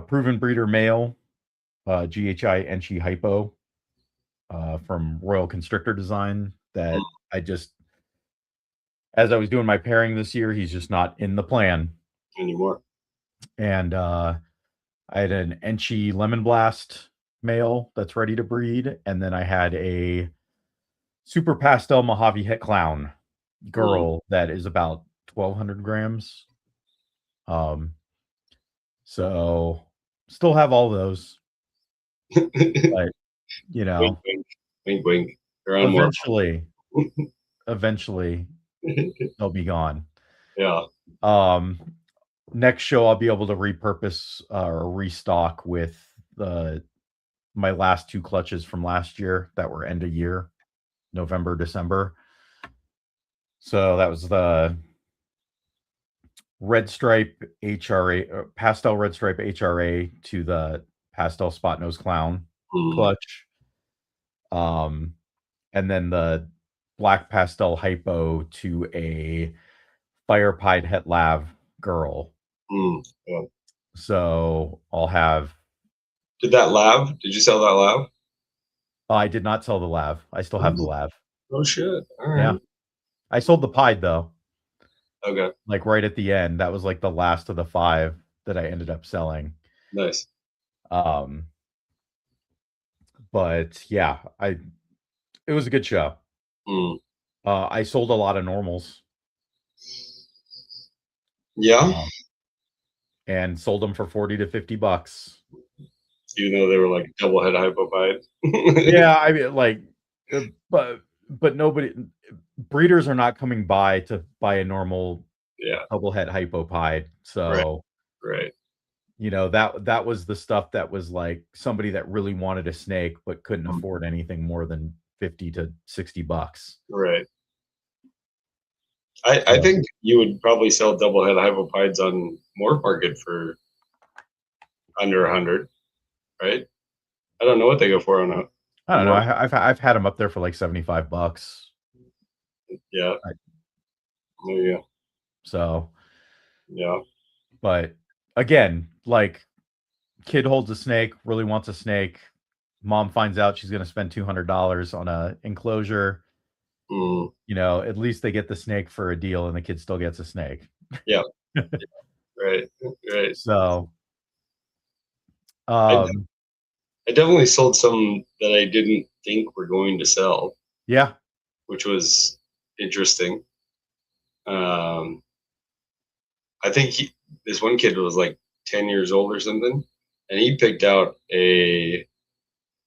A: proven breeder male, GHI Enchi Hypo, from Royal Constrictor Design that I just, as I was doing my pairing this year, he's just not in the plan
B: anymore.
A: And I had an Enchi Lemon Blast male that's ready to breed, and then I had a Super Pastel Mojave Het Clown girl that is about 1,200 grams. So still have all those, but you know,
B: wink, wink.
A: Eventually, they'll be gone.
B: Yeah.
A: Next show I'll be able to repurpose or restock with my last 2 clutches from last year that were end of year, November, December. So that was the red stripe HRA, pastel red stripe HRA to the pastel spot nose clown clutch. And then the black pastel hypo to a fire pied het lav girl.
B: Yeah.
A: So I'll have.
B: Did you sell that lav?
A: I did not sell the lav. I still have the lav.
B: Oh shit. All right.
A: Yeah. I sold the pied though.
B: Okay.
A: Like right at the end. That was like the last of the 5 that I ended up selling.
B: Nice.
A: But yeah, it was a good show. I sold a lot of normals.
B: Yeah.
A: And sold them for $40 to $50.
B: Even though they were like double head hypopied.
A: Yeah, I mean, like, but nobody, breeders are not coming by to buy a normal double head hypopied. So,
B: right.
A: You know, that was the stuff that was like somebody that really wanted a snake but couldn't afford anything more than $50 to $60.
B: Right. I think you would probably sell double head hypopides on Morph Market for under 100, right? I don't know what they go for on a.
A: I don't know. I've had them up there for like $75.
B: Yeah. Yeah.
A: So.
B: Yeah.
A: But again, like, kid holds a snake, really wants a snake. Mom finds out she's going to spend $200 on a enclosure. You know, at least they get the snake for a deal, and the kid still gets a snake.
B: Yeah. Right.
A: So,
B: I definitely sold some that I didn't think were going to sell.
A: Yeah.
B: Which was interesting. I think this one kid was like 10 years old or something, and he picked out a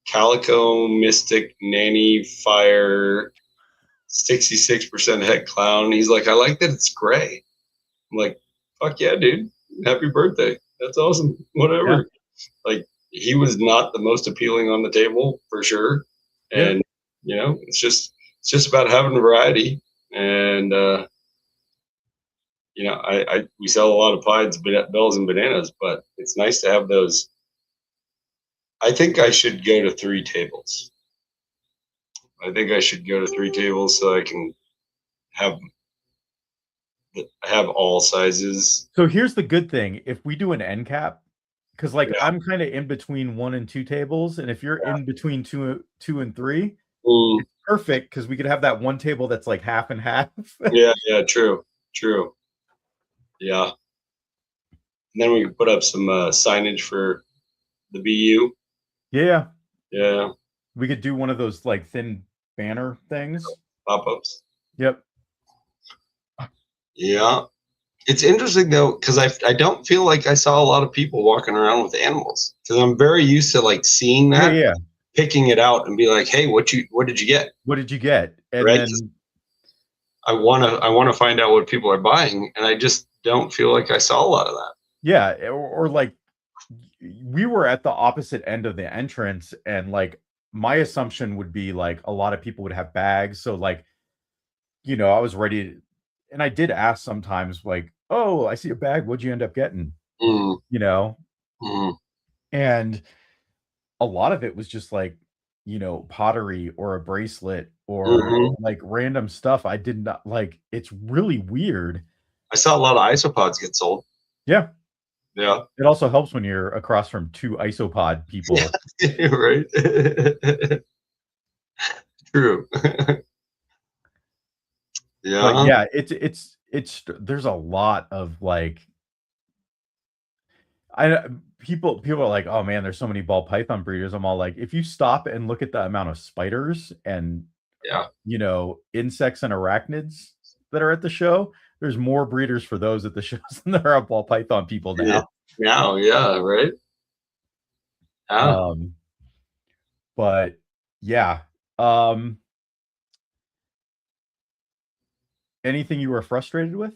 B: Calico Mystic Nanny Fire 66% het clown. He's like, I like that it's gray. I'm like, fuck yeah, dude. Happy birthday. That's awesome. Whatever. Yeah. Like, he was not the most appealing on the table for sure. And, you know, it's just about having variety. And, you know, we sell a lot of pies, bells, and bananas, but it's nice to have those. I think I should go to 3 tables. I think I should go to 3 tables so I can have all sizes.
A: So here's the good thing: if we do an end cap, because like I'm kind of in between 1 and 2 tables, and if you're in between two and 3, it's perfect because we could have that one table that's like half and half.
B: Yeah, true. Yeah. And then we can put up some signage for the BU.
A: Yeah.
B: Yeah.
A: We could do one of those like thin banner things.
B: Pop-ups.
A: Yep.
B: Yeah. It's interesting though, because I don't feel like I saw a lot of people walking around with animals. Because I'm very used to like seeing that, picking it out and be like, hey, what did you get?
A: What did you get? And
B: right?
A: Then
B: I wanna find out what people are buying, and I just don't feel like I saw a lot of that.
A: Yeah, or like we were at the opposite end of the entrance, and like my assumption would be like a lot of people would have bags. So like, you know, I was ready to, and I did ask sometimes like, oh, I see a bag. What'd you end up getting? You know? And a lot of it was just like, you know, pottery or a bracelet or like random stuff. I did not like, it's really weird.
B: I saw a lot of isopods get sold.
A: Yeah.
B: Yeah.
A: It also helps when you're across from 2 isopod people.
B: Right. True. Yeah.
A: But yeah, it's there's a lot of like people are like, oh man, there's so many ball python breeders. I'm all like, if you stop and look at the amount of spiders and you know, insects and arachnids that are at the show, there's more breeders for those at the shows than there are ball python people now.
B: Yeah, right.
A: But yeah. Anything you were frustrated with?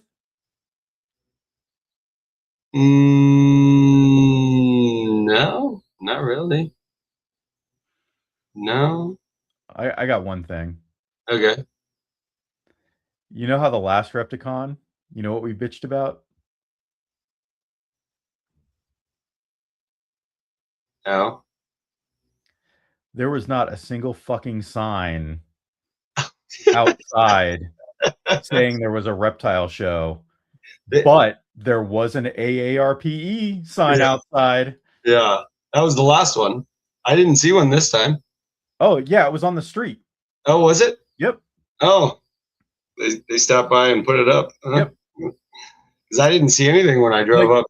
B: No, not really. No.
A: I got one thing.
B: Okay.
A: You know how the last Repticon, you know what we bitched about?
B: No.
A: There was not a single fucking sign outside saying there was a reptile show, but there was an AARPE sign outside.
B: Yeah, that was the last one. I didn't see one this time.
A: Oh, yeah, it was on the street.
B: Oh, was it?
A: Yep.
B: Oh, they stopped by and put it up.
A: Yep.
B: Because I didn't see anything when I drove up.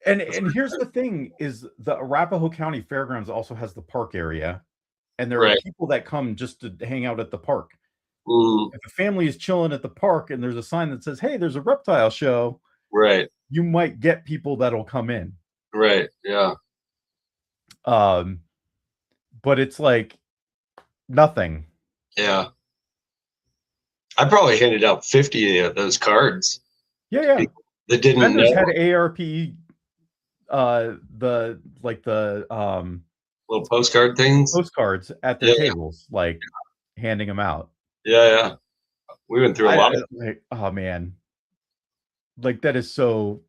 A: And here's the thing is the Arapahoe County Fairgrounds also has the park area. And there are people that come just to hang out at the park. If a family is chilling at the park and there's a sign that says, hey, there's a reptile show, you might get people that'll come in.
B: Right. Yeah.
A: But it's like nothing.
B: Yeah. I probably handed out 50 of those cards.
A: Yeah.
B: That didn't
A: Vendors
B: know.
A: had ARP the
B: little postcard things.
A: Postcards at their tables, like handing them out.
B: Yeah. We went through a lot of
A: like, oh man. Like that is so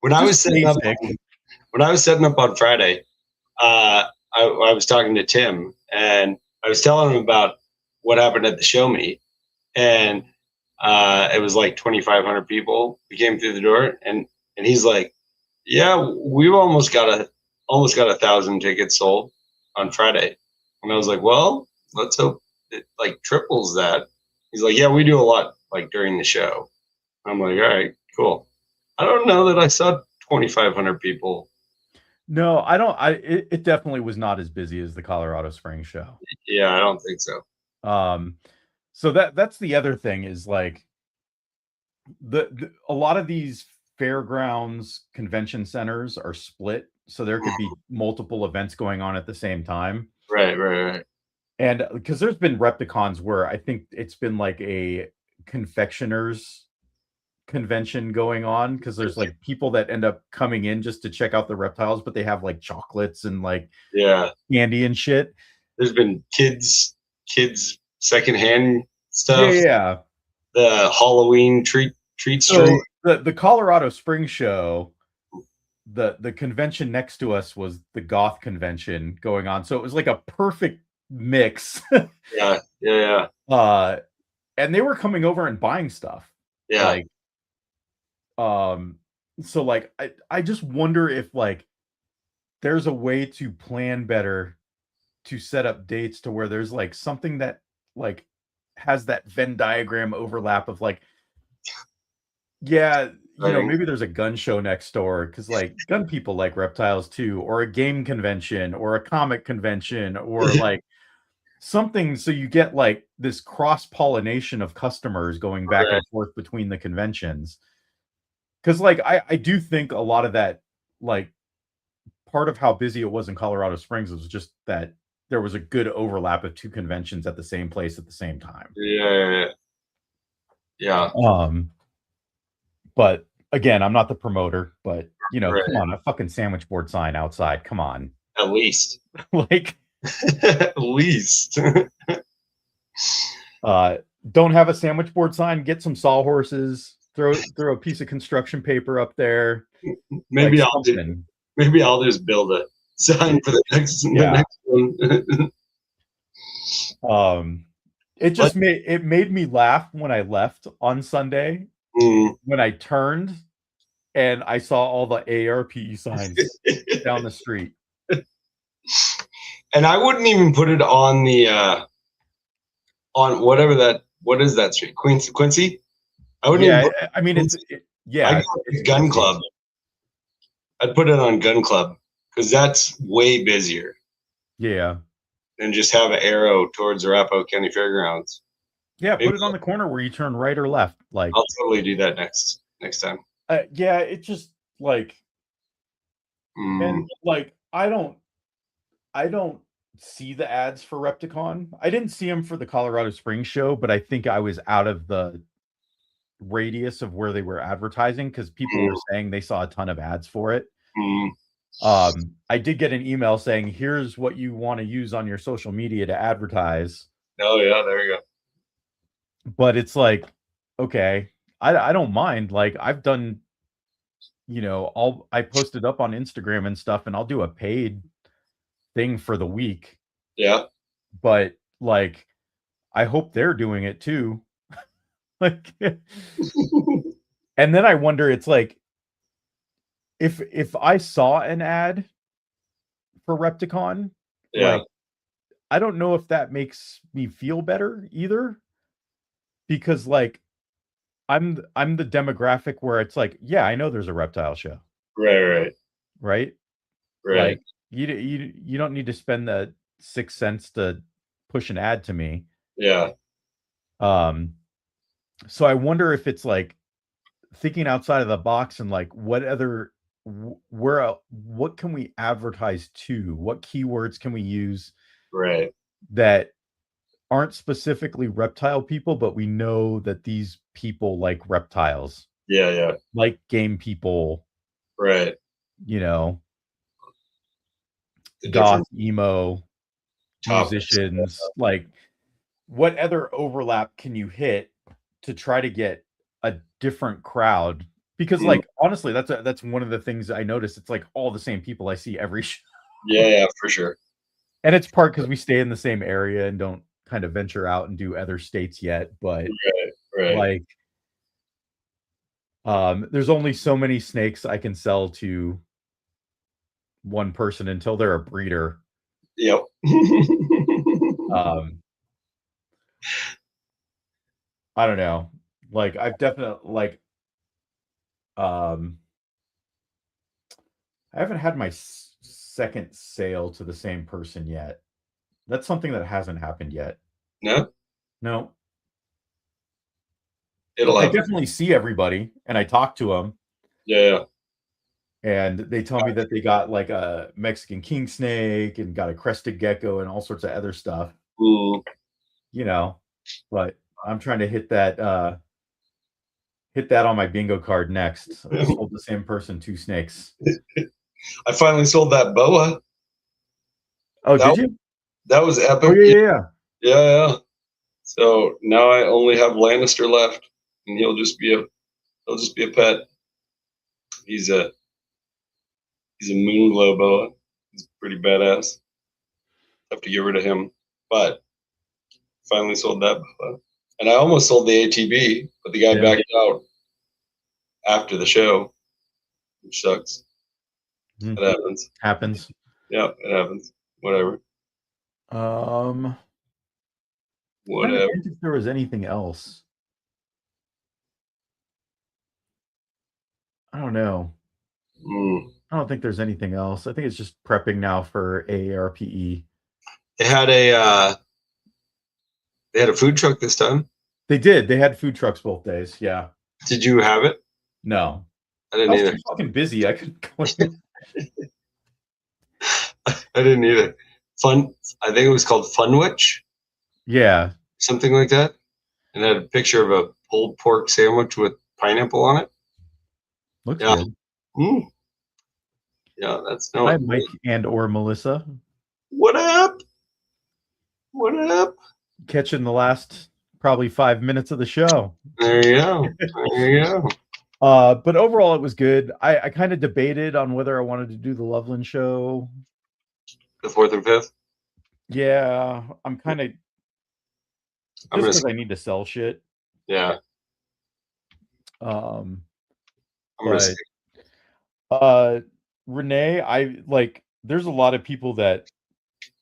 B: when I was setting up on Friday, I was talking to Tim and I was telling him about what happened at the show me, and it was like 2,500 people who came through the door, and he's like, "Yeah, we've almost got 1,000 tickets sold on Friday," and I was like, "Well, let's hope it like triples that." He's like, "Yeah, we do a lot like during the show." I'm like, "All right, cool." I don't know that I saw 2,500 people.
A: No, I don't. It definitely was not as busy as the Colorado Springs show.
B: Yeah, I don't think so.
A: So that's the other thing is like a lot of these fairgrounds convention centers are split, so there could be multiple events going on at the same time.
B: Right.
A: And because there's been Repticons where I think it's been like a confectioner's convention going on, because there's like people that end up coming in just to check out the reptiles, but they have like chocolates and like candy and shit.
B: There's been kids secondhand stuff.
A: Yeah.
B: The Halloween treat street.
A: So the Colorado Springs show, the convention next to us was the goth convention going on. So it was like a perfect mix.
B: Yeah.
A: And they were coming over and buying stuff.
B: Yeah.
A: Like, so like I just wonder if like there's a way to plan better to set up dates to where there's like something that like has that Venn diagram overlap of like, yeah, you know, maybe there's a gun show next door because like gun people like reptiles too, or a game convention or a comic convention or like something, so you get like this cross-pollination of customers going back and forth between the conventions. Because like I do think a lot of that, like part of how busy it was in Colorado Springs was just that there was a good overlap of two conventions at the same place at the same time.
B: Yeah.
A: But again, I'm not the promoter, but you know, come on, a fucking sandwich board sign outside. Come on.
B: At least.
A: Like
B: at least.
A: Don't have a sandwich board sign, get some sawhorses, throw a piece of construction paper up there.
B: Maybe like I'll just build a sign for the next
A: one. It just made me laugh when I left on Sunday. When I turned and I saw all the ARP signs down the street.
B: And I wouldn't even put it on the on whatever that, what is that street? Quincy? I wouldn't even
A: I mean it's
B: Gun Club. I'd put it on Gun Club because that's way busier.
A: Yeah.
B: And just have an arrow towards the Arapahoe County Fairgrounds.
A: Yeah, put it on the corner where you turn right or left. Like
B: I'll totally do that next time.
A: Yeah, it just like and like I don't see the ads for Repticon. I didn't see them for the Colorado Springs show, but I think I was out of the radius of where they were advertising because people were saying they saw a ton of ads for it. I did get an email saying, here's what you want to use on your social media to advertise.
B: Oh yeah, there you go.
A: But it's like, okay, I don't mind. Like I've done, you know, I posted up on Instagram and stuff, and I'll do a paid thing for the week.
B: Yeah.
A: But like, I hope they're doing it too. Like, and then I wonder, it's like, if I saw an ad for Repticon, like, I don't know if that makes me feel better either. Because like I'm the demographic where it's like, yeah, I know there's a reptile show.
B: Right.
A: Like you don't need to spend the 6 cents to push an ad to me.
B: Yeah.
A: So I wonder if it's like thinking outside of the box and like what can we advertise to? What keywords can we use?
B: Right.
A: That aren't specifically reptile people, but we know that these people like reptiles.
B: Yeah.
A: Like game people.
B: Right.
A: You know, goth, emo, musicians. Like, what other overlap can you hit to try to get a different crowd? Because, like, honestly, that's one of the things I noticed. It's like all the same people I see every show.
B: Yeah, for sure.
A: And it's part because we stay in the same area and don't kind of venture out and do other states yet, but like there's only so many snakes I can sell to one person until they're a breeder.
B: Yep.
A: I don't know, like I've definitely like I haven't had my second sale to the same person yet. That's something that hasn't happened yet. No. I definitely see everybody and I talk to them.
B: Yeah.
A: And they tell me that they got like a Mexican king snake and got a crested gecko and all sorts of other stuff. You know, but I'm trying to hit that hit that on my bingo card next. I sold the same person 2 snakes.
B: I finally sold that boa.
A: Oh, did you?
B: That was epic.
A: Oh, yeah.
B: Yeah. So now I only have Lannister left, and he'll just be a pet. He's a moon glow boa. He's pretty badass. Have to get rid of him, but finally sold that boa. And I almost sold the ATB, but the guy backed out after the show, which sucks. It happens.
A: Happens.
B: Yeah, it happens. Whatever.
A: Whatever. I don't think there was anything else. I don't know. I don't think there's anything else. I think it's just prepping now for AARPE.
B: They had a food truck this time.
A: They did. They had food trucks both days. Yeah.
B: Did you have it?
A: No.
B: I didn't either.
A: I was fucking busy. I couldn't go in.
B: I didn't either. Fun. I think it was called Funwich.
A: Yeah.
B: Something like that. And had a picture of a pulled pork sandwich with pineapple on it.
A: Looks good.
B: Yeah, that's
A: Hi, Mike and or Melissa.
B: What up? What up?
A: Catching the last probably 5 minutes of the show.
B: There you go. There you go.
A: But overall, it was good. I kind of debated on whether I wanted to do the Loveland show.
B: The 4th and 5th?
A: Yeah, I'm kind of just because I need to sell shit.
B: Yeah.
A: I'm
B: gonna
A: Renee, there's a lot of people that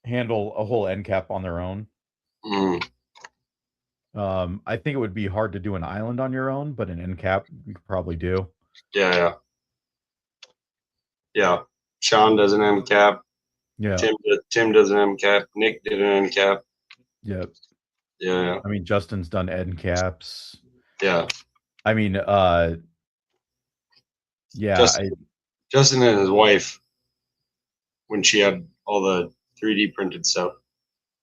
A: handle a whole end cap on their own. I think it would be hard to do an island on your own, but an end cap you could probably do.
B: Yeah. Sean does an end cap.
A: Yeah.
B: Tim does an end cap. Nick did an end cap.
A: Yep.
B: Yeah.
A: I mean, Justin's done end caps.
B: Yeah.
A: I mean,
B: Justin and his wife, when she had all the 3D printed stuff.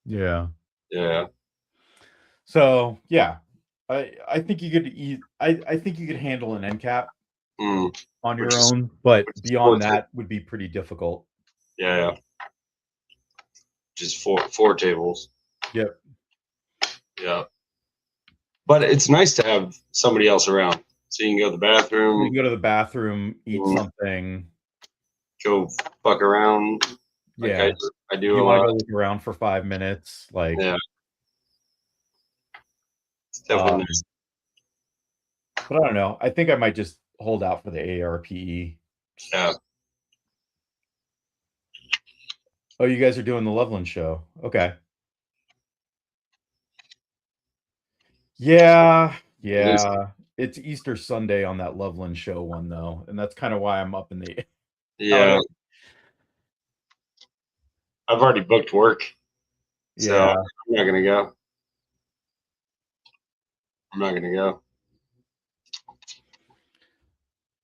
A: Yeah.
B: Yeah.
A: So yeah, I think you could I think you could handle an end cap on your own, but beyond that would be pretty difficult.
B: Yeah. Just four tables.
A: Yep.
B: Yeah. But it's nice to have somebody else around. So you can go to the bathroom.
A: You can go to the bathroom, eat something.
B: Go fuck around.
A: Yeah.
B: I do
A: you
B: a lot.
A: Want to go look around for 5 minutes.
B: Yeah. It's definitely nice.
A: But I don't know. I think I might just hold out for the AARPE.
B: Yeah.
A: Oh, you guys are doing the Loveland show. Okay. Yeah. It's Easter Sunday on that Loveland show one, though. And that's kind of why I'm up in the...
B: Yeah. I've already booked work. So I'm not going to go.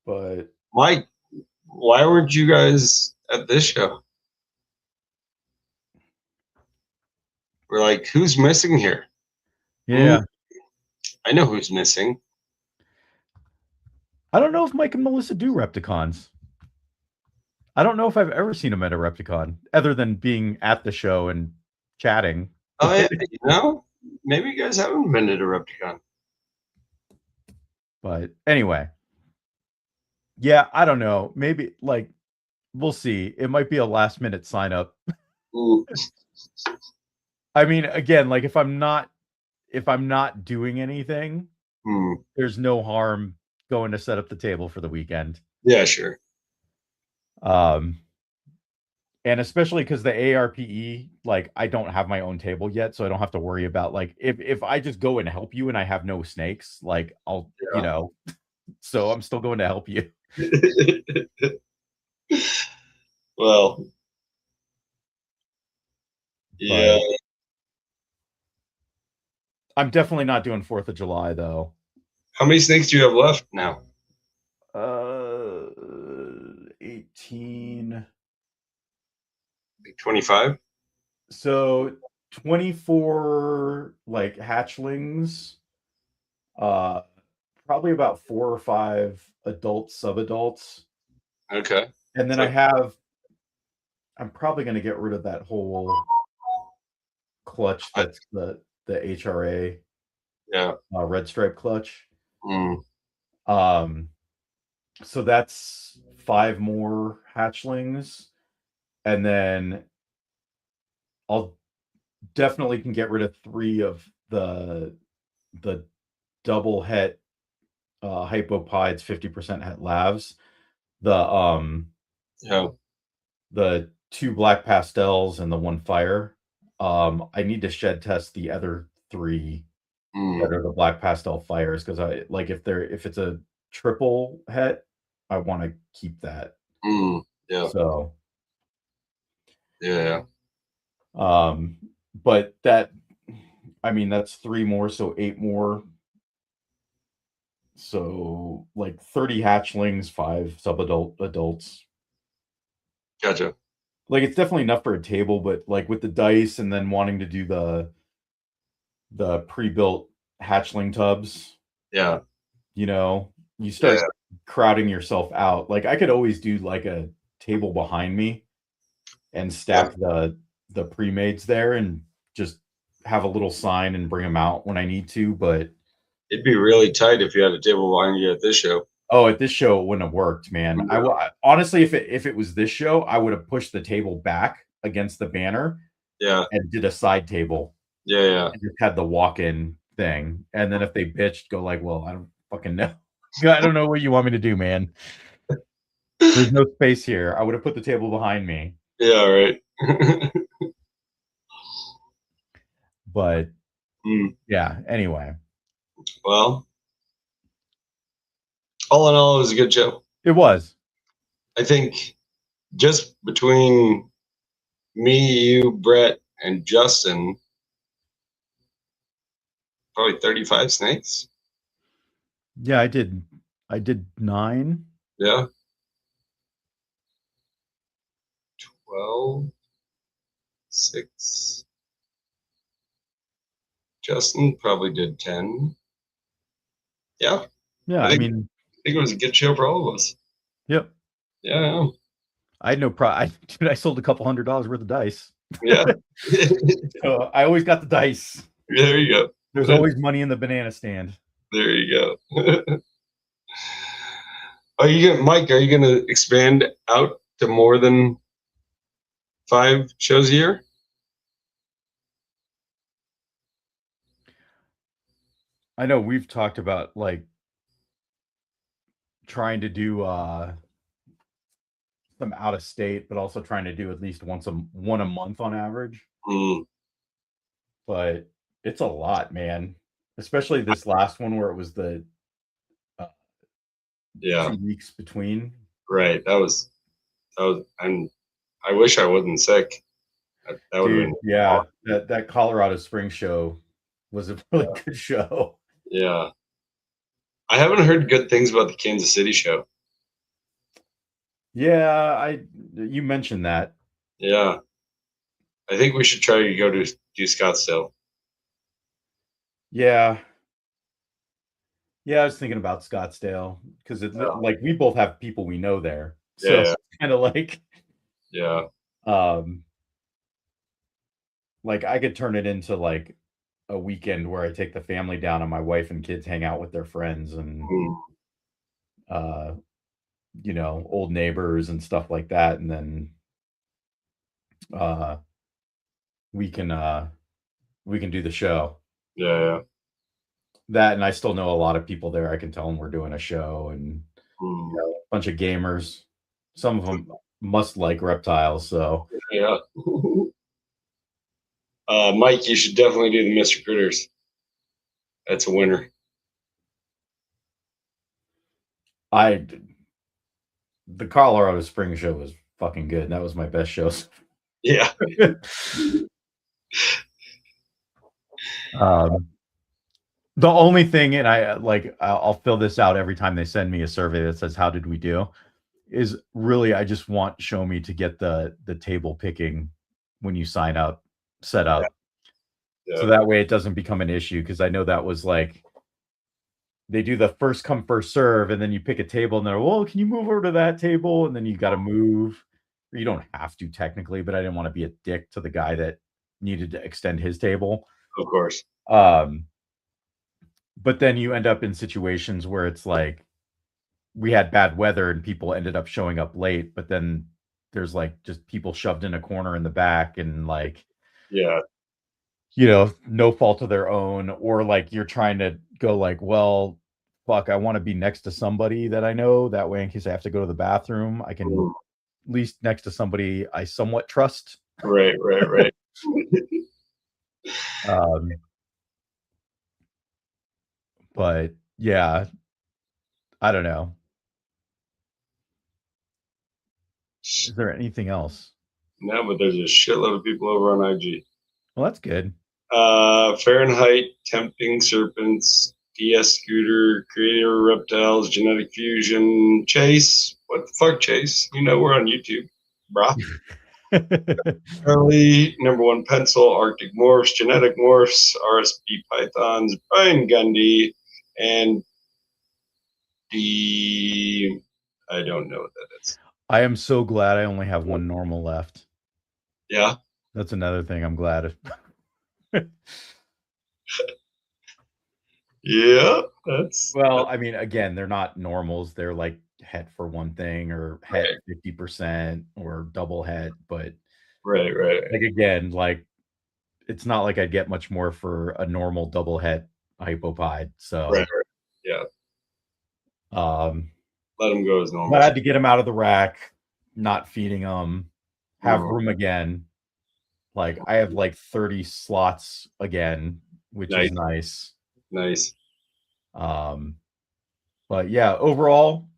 A: But...
B: Mike, why weren't you guys at this show? We're like, who's missing here?
A: Yeah.
B: I know who's missing.
A: I don't know if Mike and Melissa do Repticons. I don't know if I've ever seen them at a Repticon, other than being at the show and chatting.
B: Oh, yeah, maybe you guys haven't been to a Repticon.
A: But anyway. Yeah, I don't know. Maybe, we'll see. It might be a last-minute sign-up. I mean, again, if I'm not doing anything, there's no harm going to set up the table for the weekend.
B: Yeah, sure.
A: And especially because the ARPE, I don't have my own table yet, so I don't have to worry about if I just go and help you and I have no snakes, I'll so I'm still going to help you.
B: Well, yeah.
A: But I'm definitely not doing 4th of July though.
B: How many snakes do you have left now?
A: 18.
B: 25?
A: So 24 hatchlings. probably about 4 or 5 adult subadults.
B: Okay.
A: And then I'm probably going to get rid of that whole clutch that's the HRA red stripe clutch. So that's 5 more hatchlings, and then I'll definitely can get rid of 3 of the double het hypopides 50% het lavs. The 2 black pastels and the 1 fire. I need to shed test the other 3 that are the black pastel fires, because I like if it's a triple het, I want to keep that. So but that, I mean, that's 3 more, so 8 more. So like 30 hatchlings, 5 adults.
B: Gotcha.
A: Like it's definitely enough for a table, but like with the dice and then wanting to do the pre-built hatchling tubs.
B: Yeah.
A: You know, you start crowding yourself out. Like I could always do like a table behind me and stack the pre-mades there and just have a little sign and bring them out when I need to, but
B: it'd be really tight if you had a table behind you at this show.
A: Oh, at this show it wouldn't have worked, man. I honestly, if it was this show, I would have pushed the table back against the banner, and did a side table, and just had the walk-in thing. And then if they bitched, go like, "Well, I don't fucking know. I don't know what you want me to do, man. There's no space here." I would have put the table behind me.
B: Yeah, right.
A: But yeah. Anyway.
B: Well, all in all, it was a good show.
A: It was.
B: I think just between me, you, Brett, and Justin, probably 35 snakes.
A: Yeah, I did 9.
B: Yeah. 12, 6. Justin probably did 10. Yeah.
A: Yeah, I think
B: it was a good show for all of us.
A: Yep.
B: Yeah.
A: I had no problem. I sold a couple $100 worth of dice.
B: Yeah.
A: So I always got the dice.
B: There you go.
A: There's always money in the banana stand.
B: There you go. Mike, are you gonna expand out to more than 5 shows a year?
A: I know we've talked about like trying to do some out of state, but also trying to do at least one a month on average. But it's a lot, man. Especially this last one where it was the 2 weeks between.
B: Right. That was and I wish I wasn't sick. That would have been
A: that Colorado Spring show was a really good show.
B: Yeah. I haven't heard good things about the Kansas City show.
A: Yeah, you mentioned that.
B: Yeah. I think we should try to go to do Scottsdale.
A: Yeah. Yeah, I was thinking about Scottsdale because it's like we both have people we know there. So it's kind of like like I could turn it into like a weekend where I take the family down and my wife and kids hang out with their friends and you know, old neighbors and stuff like that, and then we can do the show. That, and I still know a lot of people there. I can tell them we're doing a show, and you know, a bunch of gamers. Some of them must like reptiles, so
B: Mike, you should definitely do the Mr. Critters. That's a winner.
A: The Colorado Spring show was fucking good. That was my best show.
B: Yeah.
A: The only thing, and I'll fill this out every time they send me a survey that says, "How did we do?" is really, I just want Show Me to get the table picking when you sign up, set up. So that way it doesn't become an issue. Cause I know that was like they do the first come first serve, and then you pick a table, and they're, well, can you move over to that table? And then you got to move. You don't have to technically, but I didn't want to be a dick to the guy that needed to extend his table.
B: Of course.
A: But then you end up in situations where it's like we had bad weather and people ended up showing up late, but then there's like just people shoved in a corner in the back and like,
B: yeah,
A: no fault of their own, or like you're trying to go like, well, fuck, I want to be next to somebody that I know, that way in case I have to go to the bathroom, I can at least next to somebody I somewhat trust.
B: Right.
A: But yeah, I don't know. Is there anything else?
B: No, but there's a shitload of people over on IG.
A: Well, that's good.
B: Fahrenheit, Tempting Serpents, DS Scooter, Creator Reptiles, Genetic Fusion, Chase. What the fuck, Chase? We're on YouTube, brah. Charlie, Number One Pencil, Arctic Morphs, Genetic Morphs, RSP Pythons, Brian Gundy, and I don't know what that is.
A: I am so glad I only have one normal left.
B: Yeah.
A: That's another thing I'm glad of.
B: Yeah, that's
A: well, I mean, again, they're not normals. They're like het for one thing, or het 50%, or double het. But
B: right.
A: Like again, like it's not like I'd get much more for a normal double het hypopide. So
B: right. Yeah. Let them go as normal.
A: I had to get them out of the rack, not feeding them, have room again. Like I have like 30 slots again, which is nice.
B: Nice.
A: But yeah, overall,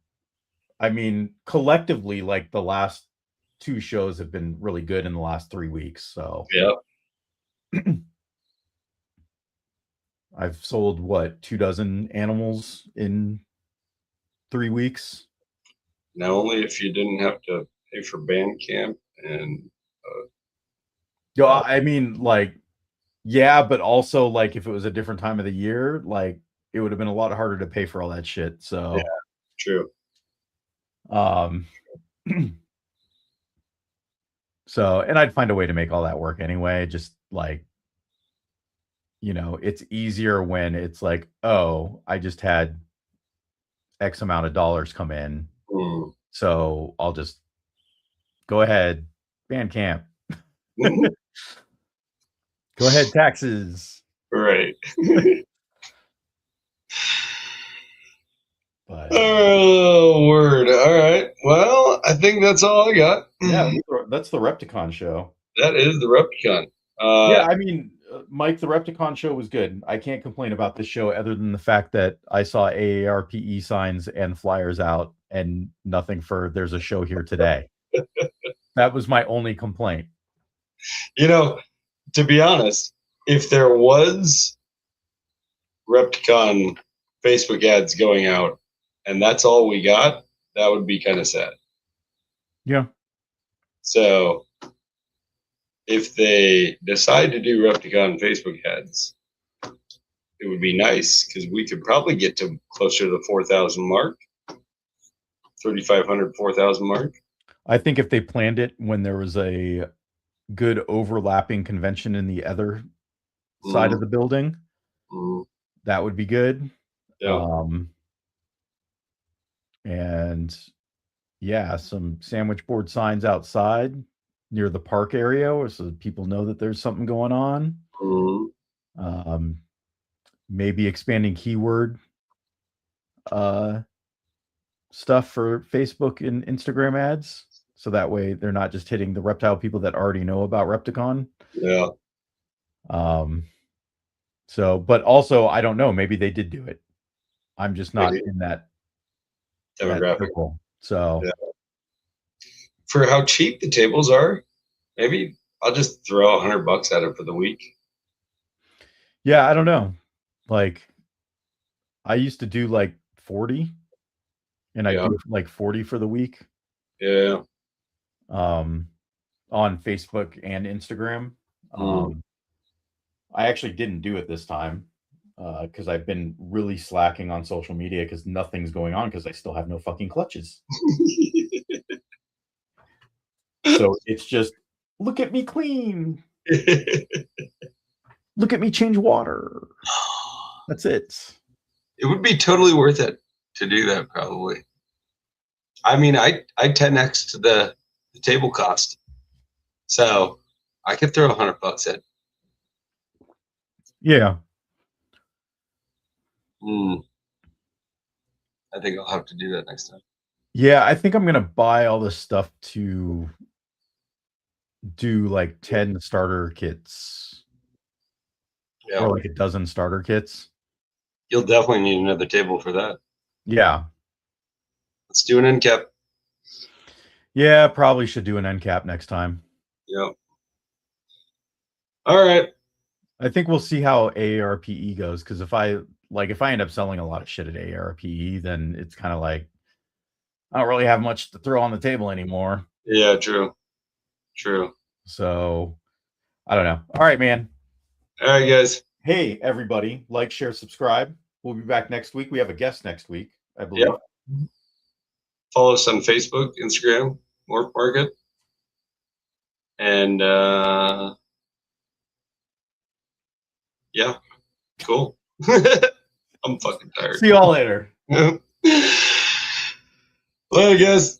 A: I mean, collectively, like the last 2 shows have been really good in the last 3 weeks. So
B: yeah.
A: I've sold what, 2 dozen animals in 3 weeks.
B: Now, only if you didn't have to pay for band camp and.
A: I mean, like, yeah, but also like if it was a different time of the year, like it would have been a lot harder to pay for all that shit. So
B: yeah, true.
A: So, and I'd find a way to make all that work anyway. Just like, it's easier when it's like, oh, I just had X amount of dollars come in. So I'll just go ahead, Bandcamp. Go ahead, taxes.
B: Right.
A: But,
B: oh, word. All right. Well, I think that's all I got.
A: Yeah, that's the Repticon Show.
B: That is the Repticon.
A: Yeah, I mean, Mike, the Repticon Show was good. I can't complain about this show other than the fact that I saw AARPE signs and flyers out and nothing for there's a show here today. That was my only complaint.
B: To be honest, if there was Repticon Facebook ads going out and that's all we got, that would be kind of sad.
A: Yeah.
B: So if they decide to do Repticon Facebook ads, it would be nice because we could probably get to closer to the 4,000 mark, 3,500, 4,000 mark.
A: I think if they planned it when there was a good overlapping convention in the other side of the building, that would be good.
B: Yeah.
A: And yeah, some sandwich board signs outside near the park area so that people know that there's something going on. Maybe expanding keyword stuff for Facebook and Instagram ads, so that way they're not just hitting the reptile people that already know about Repticon.
B: Yeah.
A: So, but also I don't know, maybe they did do it. I'm just not in that demographic. So,
B: yeah. For how cheap the tables are, maybe I'll just throw $100 at it for the week.
A: Yeah, I don't know. Like, I used to do like 40, and I do like 40 for the week.
B: Yeah.
A: On Facebook and Instagram. I actually didn't do it this time. because I've been really slacking on social media because nothing's going on because I still have no fucking clutches. So it's just, look at me clean. Look at me change water. That's it.
B: It would be totally worth it to do that, probably. I mean, I 10x to the table cost, so I could throw $100 in.
A: Yeah.
B: I think I'll have to do that next time.
A: Yeah, I think I'm gonna buy all this stuff to do like 10 starter kits. Yeah. Or like a dozen starter kits.
B: You'll definitely need another table for that.
A: Yeah.
B: Let's do an end cap.
A: Yeah, probably should do an end cap next time.
B: Yep. All right.
A: I think we'll see how AARPE goes, because if I end up selling a lot of shit at AARPE, then it's kind of like I don't really have much to throw on the table anymore.
B: Yeah, true.
A: So I don't know. All right, man.
B: All right, guys.
A: Hey, everybody, like, share, subscribe. We'll be back next week. We have a guest next week, I believe. Yep.
B: Follow us on Facebook, Instagram, Morph Market. And yeah, cool. I'm fucking tired.
A: See y'all later.
B: Well, guys,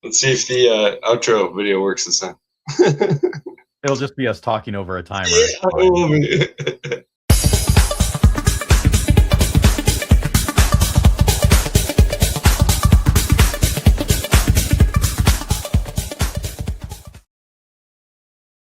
B: let's see if the outro video works this time.
A: It'll just be us talking over a timer.
B: Yeah,